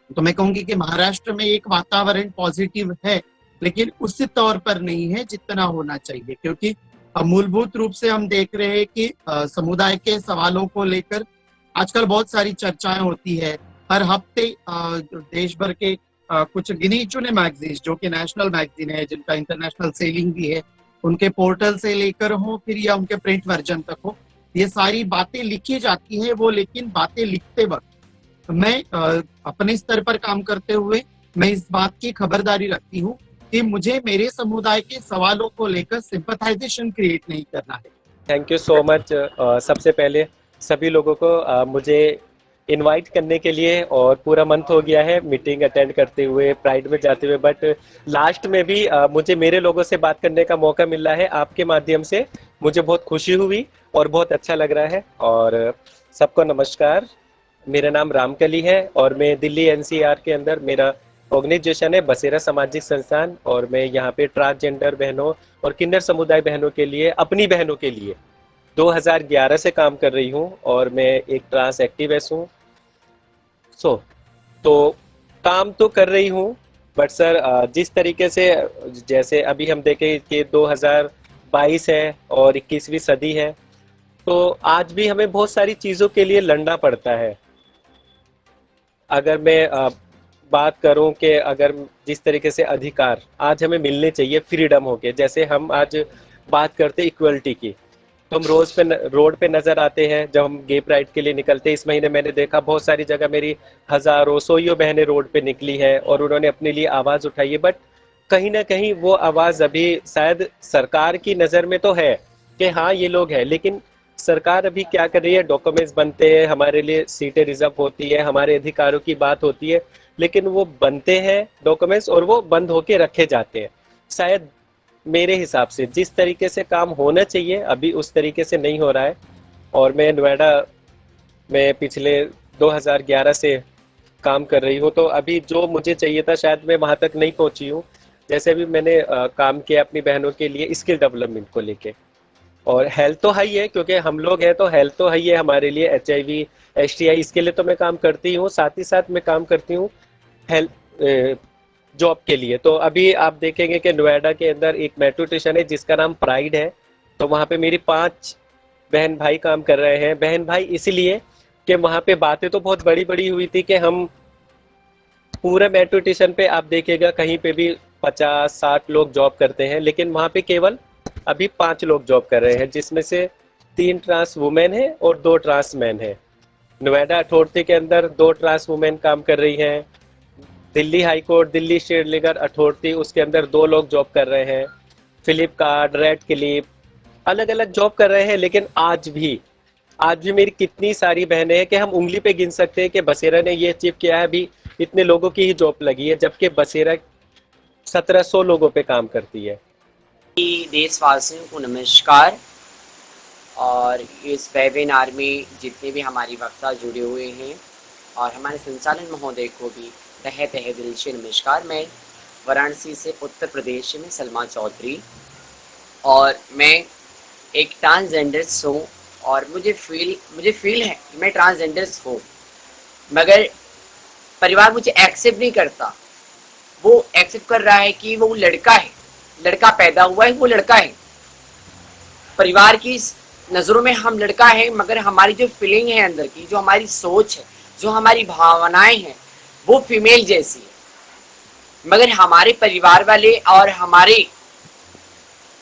तो मैं कहूँगी कि महाराष्ट्र में एक वातावरण पॉजिटिव है, लेकिन उस तौर पर नहीं है जितना होना चाहिए, क्योंकि मूलभूत रूप से हम देख रहे हैं कि समुदाय के सवालों को लेकर आजकल बहुत सारी चर्चाएं होती है। हर हफ्ते देश भर के कुछ गिने चुने मैगजीन जो कि नेशनल मैगजीन है, जिनका इंटरनेशनल सेलिंग भी है, उनके पोर्टल से लेकर हो फिर या उनके प्रिंट वर्जन तक हो, ये सारी बातें लिखी जाती है वो, लेकिन बातें लिखते वक्त मैं अपने स्तर पर काम करते हुए मैं इस बात की खबरदारी रखती हूँ कि मुझे मेरे समुदाय के सवालों को लेकर सिंपैथाइजेशन क्रिएट नहीं करना है। Thank you so much. सबसे पहले सभी लोगों को मुझे इनवाइट करने के लिए, और पूरा मंथ हो गया है मीटिंग अटेंड करते हुए, प्राइड में जाते हुए, बट लास्ट में भी मुझे मेरे लोगों से बात करने का मौका मिल रहा है आपके माध्यम से। मुझे बहुत खुशी हुई और बहुत अच्छा लग रहा है। और सबको नमस्कार, मेरा नाम रामकली है और मैं दिल्ली NCR के अंदर मेरा ऑर्गेनाइजेशन है बसेरा सामाजिक संस्थान, और मैं यहाँ पे ट्रांसजेंडर बहनों और किन्नर समुदाय बहनों के लिए, अपनी बहनों के लिए 2011 से काम कर रही हूँ और मैं एक ट्रांस एक्टिविस्ट हूँ। तो काम तो कर रही हूँ, बट सर जिस तरीके से, जैसे अभी हम देखें कि 2022 है और 21वीं सदी है, तो आज भी हमें बहुत सारी चीज़ों के लिए लड़ना पड़ता है। अगर मैं बात करूं कि अगर जिस तरीके से अधिकार आज हमें मिलने चाहिए फ्रीडम होके, जैसे हम आज बात करते इक्वलिटी की, तो हम रोड पे नज़र आते हैं जब हम गे प्राइड के लिए निकलते हैं। इस महीने मैंने देखा बहुत सारी जगह मेरी हज़ारों सौयों बहनें रोड पे निकली है और उन्होंने अपने लिए आवाज़ उठाई है, बट कहीं ना कहीं वो आवाज़ अभी शायद सरकार की नज़र में तो है कि हाँ ये लोग हैं, लेकिन सरकार अभी क्या कर रही है, डॉक्यूमेंट्स बनते हैं, हमारे लिए सीटें रिजर्व होती है, हमारे अधिकारों की बात होती है, लेकिन वो बनते हैं डॉक्यूमेंट्स और वो बंद होके रखे जाते हैं। शायद मेरे हिसाब से जिस तरीके से काम होना चाहिए अभी उस तरीके से नहीं हो रहा है। और मैं नोएडा में पिछले 2011 से काम कर रही हूँ, तो अभी जो मुझे चाहिए था शायद मैं वहाँ तक नहीं पहुँची हूँ। जैसे अभी मैंने काम किया अपनी बहनों के लिए स्किल डेवलपमेंट को लेके, और हेल्थ तो हाई है क्योंकि हम लोग हैं, तो हेल्थ तो हाई है हमारे लिए, HIV STI इसके लिए तो मैं काम करती हूँ, साथ ही साथ मैं काम करती हूँ हेल्थ जॉब के लिए। तो अभी आप देखेंगे कि नोएडा के अंदर एक मेट्रो स्टेशन है जिसका नाम प्राइड है, तो वहाँ पे मेरी 5 बहन भाई काम कर रहे हैं। बहन भाई इसलिए कि वहाँ पे बातें तो बहुत बड़ी बड़ी हुई थी कि हम पूरे मेट्रो स्टेशन पे आप देखिएगा कहीं पे भी 50-60 लोग जॉब करते हैं, लेकिन वहाँ पे केवल अभी 5 लोग जॉब कर रहे हैं, जिसमें से 3 ट्रांस वुमेन है और 2 ट्रांस मैन है। नोएडा अथॉरिटी के अंदर 2 ट्रांस वुमेन काम कर रही हैं। Delhi high court, Delhi state legal authority, उसके अंदर 2 लोग जॉब कर रहे हैं। फ्लिपकार्ट, रेड क्लिप, अलग अलग जॉब कर रहे हैं। लेकिन आज भी मेरी कितनी सारी बहनें हैं कि हम उंगली पे गिन सकते हैं कि बसेरा ने ये अचीव किया है। अभी इतने लोगों की ही जॉब लगी है, जबकि बसेरा 1700 लोगों पे काम करती है। देशवासियों को नमस्कार। और इस वेबिनार में जितने भी हमारी वक्ता जुड़े हुए हैं और हमारे संचालन महोदय को भी तहे तहे दिल से नमस्कार। मैं वाराणसी से उत्तर प्रदेश में सलमा चौधरी, और मैं एक ट्रांसजेंडर्स हूँ और मुझे फील है कि मैं ट्रांसजेंडर्स हूँ, मगर परिवार मुझे एक्सेप्ट नहीं करता। वो एक्सेप्ट कर रहा है कि वो लड़का है, लड़का पैदा हुआ है, वो लड़का है। परिवार की नज़रों में हम लड़का है, मगर हमारी जो फीलिंग है अंदर की, जो हमारी सोच है, जो हमारी भावनाएं हैं, वो फीमेल जैसी है। मगर हमारे परिवार वाले और हमारे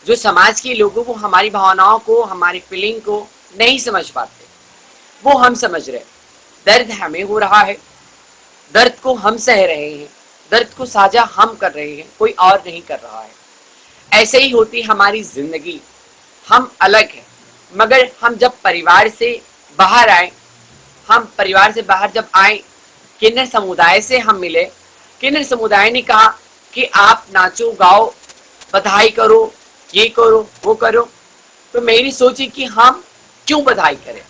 जो समाज के लोगों को हमारी भावनाओं को, हमारी फीलिंग को नहीं समझ पाते। वो हम समझ रहे। दर्द हमें हो रहा है, दर्द को हम सह रहे हैं, दर्द को साझा हम कर रहे हैं, कोई और नहीं कर रहा है। ऐसे ही होती हमारी जिंदगी। हम अलग हैं, मगर हम जब परिवार से बाहर आए, हम परिवार से बाहर जब आए, किन्नर समुदाय से हम मिले। किन्नर समुदाय ने कहा कि आप नाचो गाओ, बधाई करो, ये करो वो करो। तो मेरी सोची कि हम क्यों बधाई करें,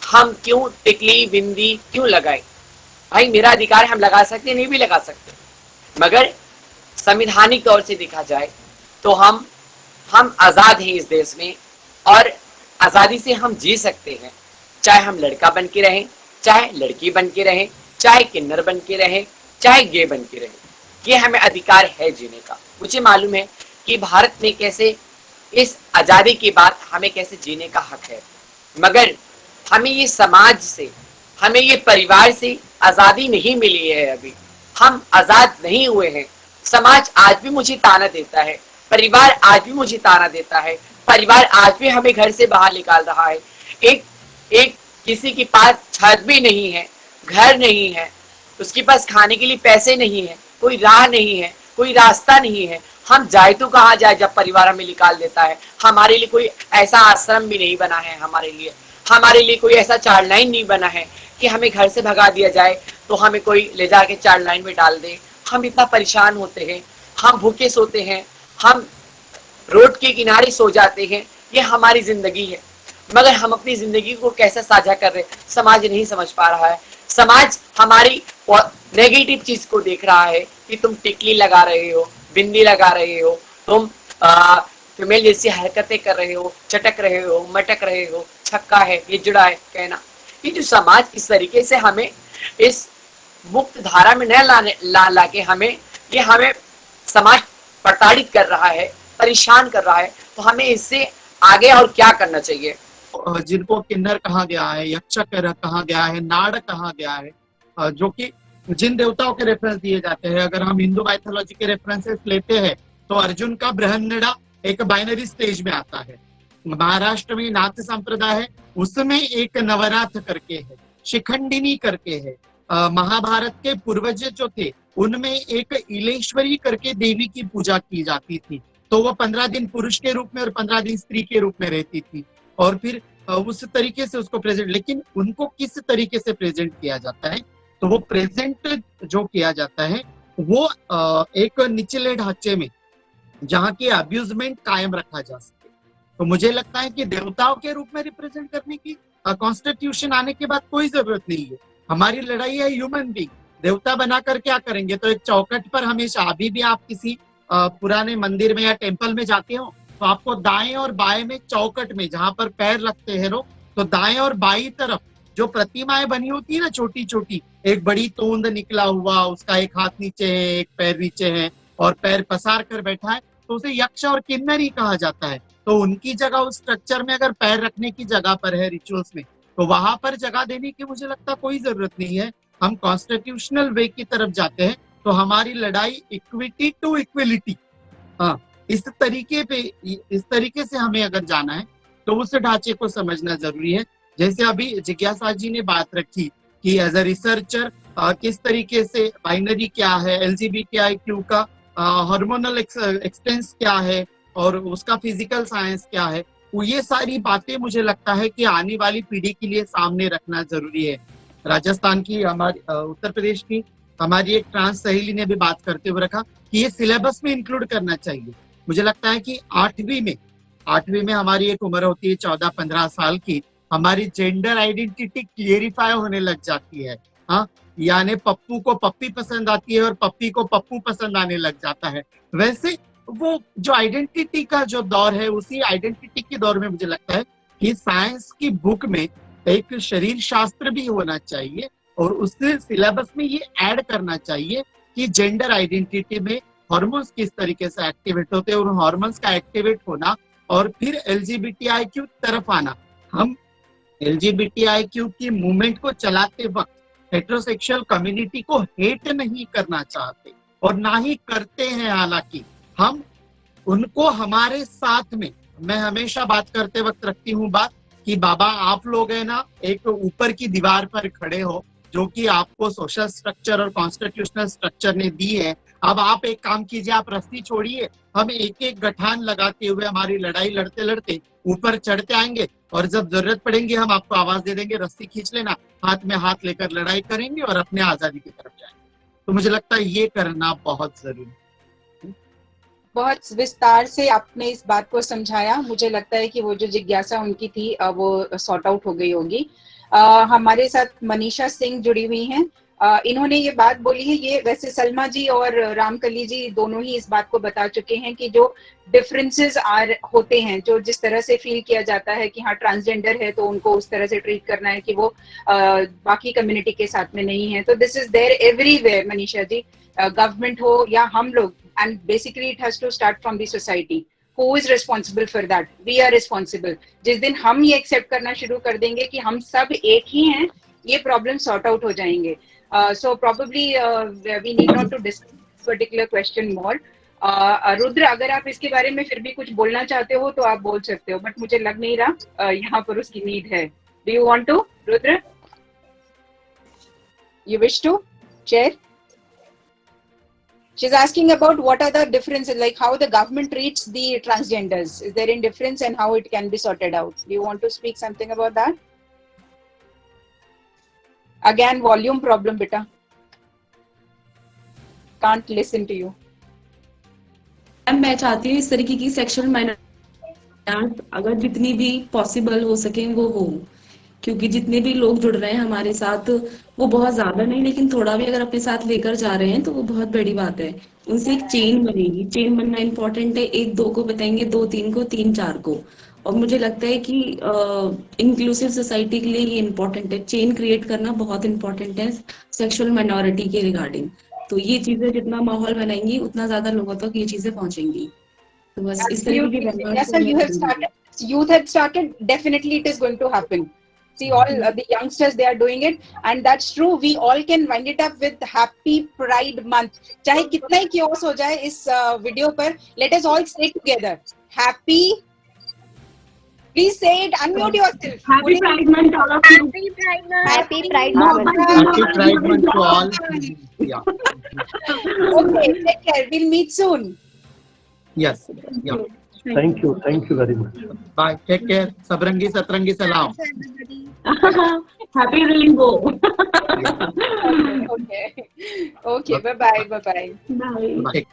हम क्यों टिकली बिंदी क्यों लगाए। भाई मेरा अधिकार, हम लगा सकते, नहीं भी लगा सकते, मगर संवैधानिक तौर से देखा जाए तो हम आजाद हैं इस देश में, और आजादी से हम जी सकते हैं। चाहे हम लड़का बन के रहें, चाहे लड़की बन के रहें, चाहे किन्नर बन के रहें, चाहे गे बन के रहें, ये हमें अधिकार है जीने का। मुझे मालूम है कि भारत में कैसे इस आजादी के बाद हमें कैसे जीने का हक है, मगर हमें ये समाज से, हमें ये परिवार से आजादी नहीं मिली है। अभी हम आजाद नहीं हुए हैं। समाज आज भी मुझे ताना देता है, परिवार आज भी मुझे ताना देता है, परिवार आज भी हमें घर से बाहर निकाल रहा है। एक किसी के पास छत भी नहीं है, घर नहीं है, उसके पास खाने के लिए पैसे नहीं है, कोई राह नहीं है, कोई रास्ता नहीं है। हम जाए तो कहाँ जाए जब परिवार हमें निकाल देता है। हमारे लिए कोई ऐसा आश्रम भी नहीं बना है, हमारे लिए कोई ऐसा चाइल्ड लाइन नहीं बना है कि हमें घर से भगा दिया जाए तो हमें कोई ले जाके चाइल्ड लाइन में डाल दे। हम इतना परेशान होते हैं, हम भूखे सोते हैं, हम रोड के किनारे सो जाते हैं। ये हमारी जिंदगी है, मगर हम अपनी जिंदगी को कैसे साझा कर रहे, समाज नहीं समझ पा रहा है। समाज हमारी नेगेटिव चीज को देख रहा है कि तुम टिकली लगा रहे हो, बिंदी लगा रहे हो, तुम फीमेल जैसी हरकतें कर रहे हो, चटक रहे हो, मटक रहे हो, छक्का है, ये जुड़ा है कहना। ये जो समाज इस तरीके से हमें इस मुक्त धारा में न ला के हमें समाज प्रताड़ित कर रहा है, परेशान कर रहा है। तो हमें इससे आगे और क्या करना चाहिए। जिनको किन्नर कहा गया है, यक्षक कहा गया है, नाड़ कहा गया है, जो कि जिन देवताओं के रेफरेंस दिए जाते हैं। अगर हम हिंदू माइथोलॉजी के रेफरेंसेस लेते हैं तो अर्जुन का बृहन्नड़ा एक बाइनरी स्टेज में आता है। महाराष्ट्र में नाथ संप्रदाय है, उसमें एक नवरात्र करके है, शिखंडिनी करके है। महाभारत के पूर्वज जो थे उनमें एक इलेश्वरी करके देवी की पूजा की जाती थी। तो वो 15 दिन पुरुष के रूप में और 15 दिन स्त्री के रूप में रहती थी, और फिर उस तरीके से उसको प्रेजेंट, लेकिन उनको किस तरीके से प्रेजेंट किया जाता है, तो वो प्रेजेंट जो किया जाता है वो एक निचले ढांचे में, जहाँ की अब्यूजमेंट कायम रखा जा सके। तो मुझे लगता है कि देवताओं के रूप में रिप्रेजेंट करने की कॉन्स्टिट्यूशन आने के बाद कोई जरूरत नहीं है। हमारी लड़ाई है ह्यूमन बीइंग। देवता बनाकर क्या करेंगे? तो एक चौखट पर हमेशा, अभी भी आप किसी पुराने मंदिर में या टेम्पल में जाते हो तो आपको दाएं और बाएं में चौखट में जहां पर पैर लगते हैं लोग, तो दाएं और बाईं तरफ जो प्रतिमाएं बनी होती है ना, छोटी छोटी, एक बड़ी तोंद निकला हुआ, उसका एक हाथ नीचे है, एक पैर नीचे है और पैर पसार कर बैठा है, तो उसे यक्ष और किन्नर ही कहा जाता है। तो उनकी जगह उस स्ट्रक्चर में अगर पैर रखने की जगह पर है रिचुअल्स में, तो वहां पर जगह देने की मुझे लगता कोई जरूरत नहीं है। हम कॉन्स्टिट्यूशनल वे की तरफ जाते हैं तो हमारी लड़ाई इक्विटी टू इक्वलिटी, इस तरीके से हमें अगर जाना है तो उस ढांचे को समझना जरूरी है। जैसे अभी जिज्ञासा जी ने बात रखी कि एज अ रिसर्चर किस तरीके से बाइनरी क्या है, LGBTIQ का हार्मोनल एक्सटेंस क्या है और उसका फिजिकल साइंस क्या है, वो ये सारी बातें मुझे लगता है कि आने वाली पीढ़ी के लिए सामने रखना जरूरी है। राजस्थान की हमारी उत्तर प्रदेश की हमारी एक ट्रांस सहेली ने भी बात करते हुए रखा कि ये सिलेबस में इंक्लूड करना चाहिए। मुझे लगता है कि 8वीं में हमारी एक उम्र होती है 14-15 साल की, हमारी जेंडर आइडेंटिटी क्लियरिफाई होने लग जाती है। हाँ, यानी पप्पू को पप्पी पसंद आती है और पप्पी को पप्पू पसंद आने लग जाता है। वैसे वो जो आइडेंटिटी का जो दौर है, उसी आइडेंटिटी के दौर में मुझे लगता है कि साइंस की बुक में एक शरीर शास्त्र भी होना चाहिए और उससे सिलेबस में ये ऐड करना चाहिए कि जेंडर आइडेंटिटी में हार्मोन्स किस तरीके से एक्टिवेट होते हैं और हार्मोन्स का एक्टिवेट होना और फिर LGBTIQ तरफ आना। हम LGBTIQ की मूवमेंट को चलाते वक्त हेटेरोसेक्सुअल कम्युनिटी को हेट नहीं करना चाहते और ना ही करते हैं। हालांकि हम उनको हमारे साथ में, मैं हमेशा बात करते वक्त रखती हूँ बात कि बाबा आप लोग है ना एक ऊपर की दीवार पर खड़े हो जो कि आपको सोशल स्ट्रक्चर और कॉन्स्टिट्यूशनल स्ट्रक्चर ने दी है। अब आप एक काम कीजिए, आप रस्सी छोड़िए, हम एक एक गठान लगाते हुए हमारी लड़ाई लड़ते लड़ते ऊपर चढ़ते आएंगे और जब जरूरत पड़ेगी हम आपको आवाज दे देंगे, रस्सी खींच लेना, हाथ में हाथ लेकर लड़ाई करेंगे और अपने आजादी की तरफ जाएंगे। तो मुझे लगता है ये करना बहुत जरूरी है। बहुत विस्तार से आपने इस बात को समझाया। मुझे लगता है कि वो जो जिज्ञासा उनकी थी वो सॉर्ट आउट हो गई होगी। हमारे साथ मनीषा सिंह जुड़ी हुई हैं। इन्होंने ये बात बोली है, ये वैसे सलमा जी और रामकली जी दोनों ही इस बात को बता चुके हैं कि जो डिफरेंसेस होते हैं, जो जिस तरह से फील किया जाता है कि हाँ ट्रांसजेंडर है तो उनको उस तरह से ट्रीट करना है कि वो बाकी कम्युनिटी के साथ में नहीं है, तो this is there everywhere Manisha ji, government हो या हम लोग, and basically it has to start from the society. Who is responsible for that? We are responsible. जिस दिन हम ये एक्सेप्ट करना शुरू कर देंगे कि हम सब एक ही हैं, ये प्रॉब्लम सॉर्ट आउट हो जाएंगे। So probably we need not to discuss this particular question more. Rudra, अगर आप इसके बारे में फिर भी कुछ बोलना चाहते हो तो आप बोल सकते हो, बट मुझे लग नहीं रहा यहाँ पर उसकी नीड है। Do you want to, Rudra? You wish to share? She's asking about what are the differences, like how the government treats the transgenders. Is there any difference and how it can be sorted out? Do you want to speak something about that? Again, volume problem, beta. Can't listen to you. मैं चाहती हूँ इस तरीके की sexual minority अगर जितनी भी possible हो सके वो हो, क्योंकि जितने भी लोग जुड़ रहे हैं हमारे साथ वो बहुत ज्यादा नहीं, लेकिन थोड़ा भी अगर अपने साथ लेकर जा रहे हैं तो वो बहुत बड़ी बात है। उनसे एक चेन बनेगी, चेन बनना इम्पोर्टेंट है। 1-2 को बताएंगे, 2-3 को, 3-4 को, और मुझे लगता है कि इंक्लूसिव सोसाइटी के लिए ये इम्पोर्टेंट है, चेन क्रिएट करना बहुत इम्पोर्टेंट है सेक्सुअल माइनॉरिटी के रिगार्डिंग। तो ये चीजें जितना माहौल बनाएंगी उतना ज्यादा लोगों तक ये चीजें पहुंचेंगी। तो बस इस तरीके की Yes, sir, youth had started, definitely it is going to happen. See, all the youngsters, they are doing it, and that's true. We all can wind it up with Happy Pride Month. चाहे कितना ही chaos हो जाए इस video पर, let us all say together, Happy. Please say it. Unmute yourself. Happy Pride Month, all of you. Happy Pride Month. Happy Pride Month. Happy Pride Month to all. Yeah. Okay, take care. We'll meet soon. Yes. Yeah. Thank you very much. Bye. Take care. सबरंगी सतरंगी सलाम. Happy Rainbow. Okay. Bye bye.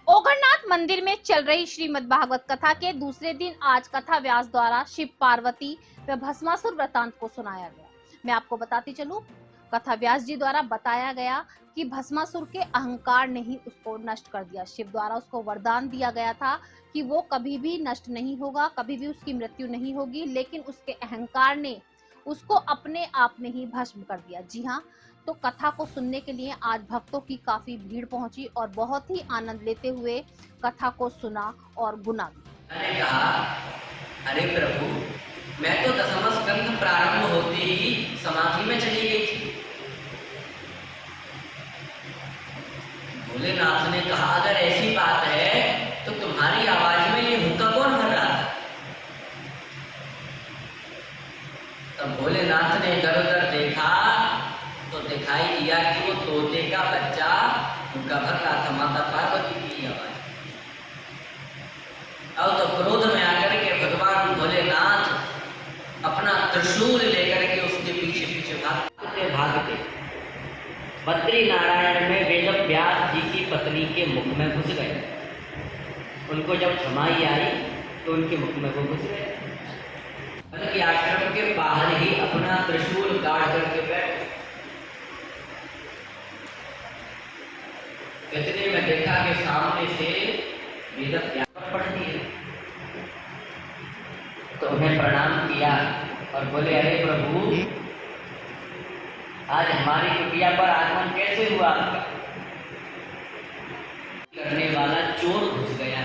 ओगरनाथ मंदिर में चल रही श्रीमद् भागवत कथा के दूसरे दिन आज कथा व्यास द्वारा शिव पार्वती व भस्मासुर वृतांत को सुनाया गया। मैं आपको बताती चलूं, कथा व्यास जी द्वारा बताया गया कि भस्मासुर के अहंकार ने ही उसको नष्ट कर दिया। शिव द्वारा उसको वरदान दिया गया था कि वो कभी भी नष्ट नहीं होगा, कभी भी उसकी मृत्यु नहीं होगी, लेकिन उसके अहंकार ने उसको अपने आप में ही भस्म कर दिया। जी हाँ, तो कथा को सुनने के लिए आज भक्तों की काफी भीड़ पहुंची और बहुत ही आनंद लेते हुए कथा को सुना और गुना भी। मैंने कहा, अरे प्रभु, मैं तो दशम स्कंध प्रारंभ होते ही समाधि में चली गई थी। भोलेनाथ ने कहा, अगर ऐसी बात है तो तुम्हारी आवाज में ये हुक्का कौन भर रहा था? बद्री नारायण में वेद व्यास जी की पत्नी के मुख में घुस गए। उनको जब छमाई आई तो उनके मुख में वो घुस गए। मतलब कि आश्रम के बाहर ही अपना त्रिशूल गाड़ करके बैठे। इतने में देखा कि सामने से वेद व्यास पड़ती है, तो उन्हें प्रणाम किया और बोले, अरे प्रभु, आज हमारी कुटिया पर आगमन कैसे हुआ आपका? करने वाला चोर घुस गया।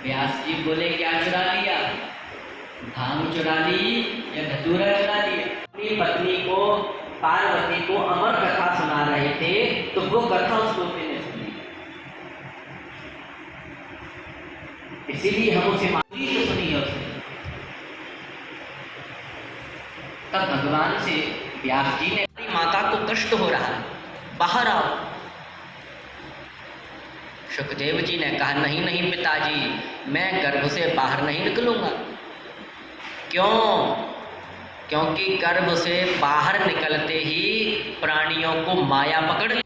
व्यास जी बोले, क्या चुरा लिया? भांग चुरा ली या धतूरा चुरा लिया? अपनी पत्नी को, पार्वती को अमर कथा सुना रहे थे, तो वो कथा उस तोते ने सुनी। इसीलिए हम उसे माधुरी से सुनी है उसने। तब भगवान से व्यास जी ने, माता को कष्ट हो रहा है, बाहर आओ। सुखदेव जी ने कहा, नहीं नहीं पिताजी, मैं गर्भ से बाहर नहीं निकलूंगा। क्यों? क्योंकि गर्भ से बाहर निकलते ही प्राणियों को माया पकड़ ली।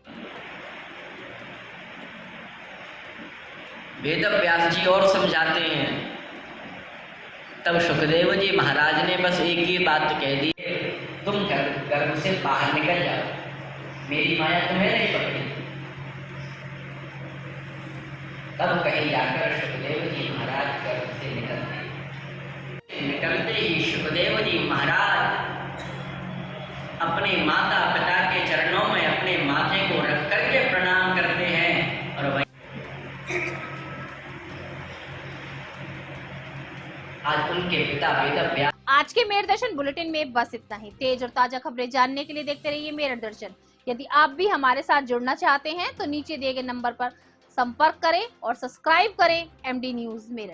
वेद व्यास जी और समझाते हैं। तब सुखदेव जी महाराज ने बस एक ही बात कह दी, तुम गर्भ से बाहर निकल जाओ, मेरी माया तुम्हें नहीं पकड़ी। तब कहीं जाकर सुखदेव जी महाराज गर्भ से निकलते ही सुखदेव जी महाराज अपने माता पिता के चरणों में अपने माथे को रख करके प्रणाम करते हैं। और आज उनके पिता वेद व्यास। आज के मेरठ दर्शन बुलेटिन में बस इतना ही। तेज और ताजा खबरें जानने के लिए देखते रहिए मेरठ दर्शन। यदि आप भी हमारे साथ जुड़ना चाहते हैं तो नीचे दिए गए नंबर पर संपर्क करें और सब्सक्राइब करें MD न्यूज मेरठ।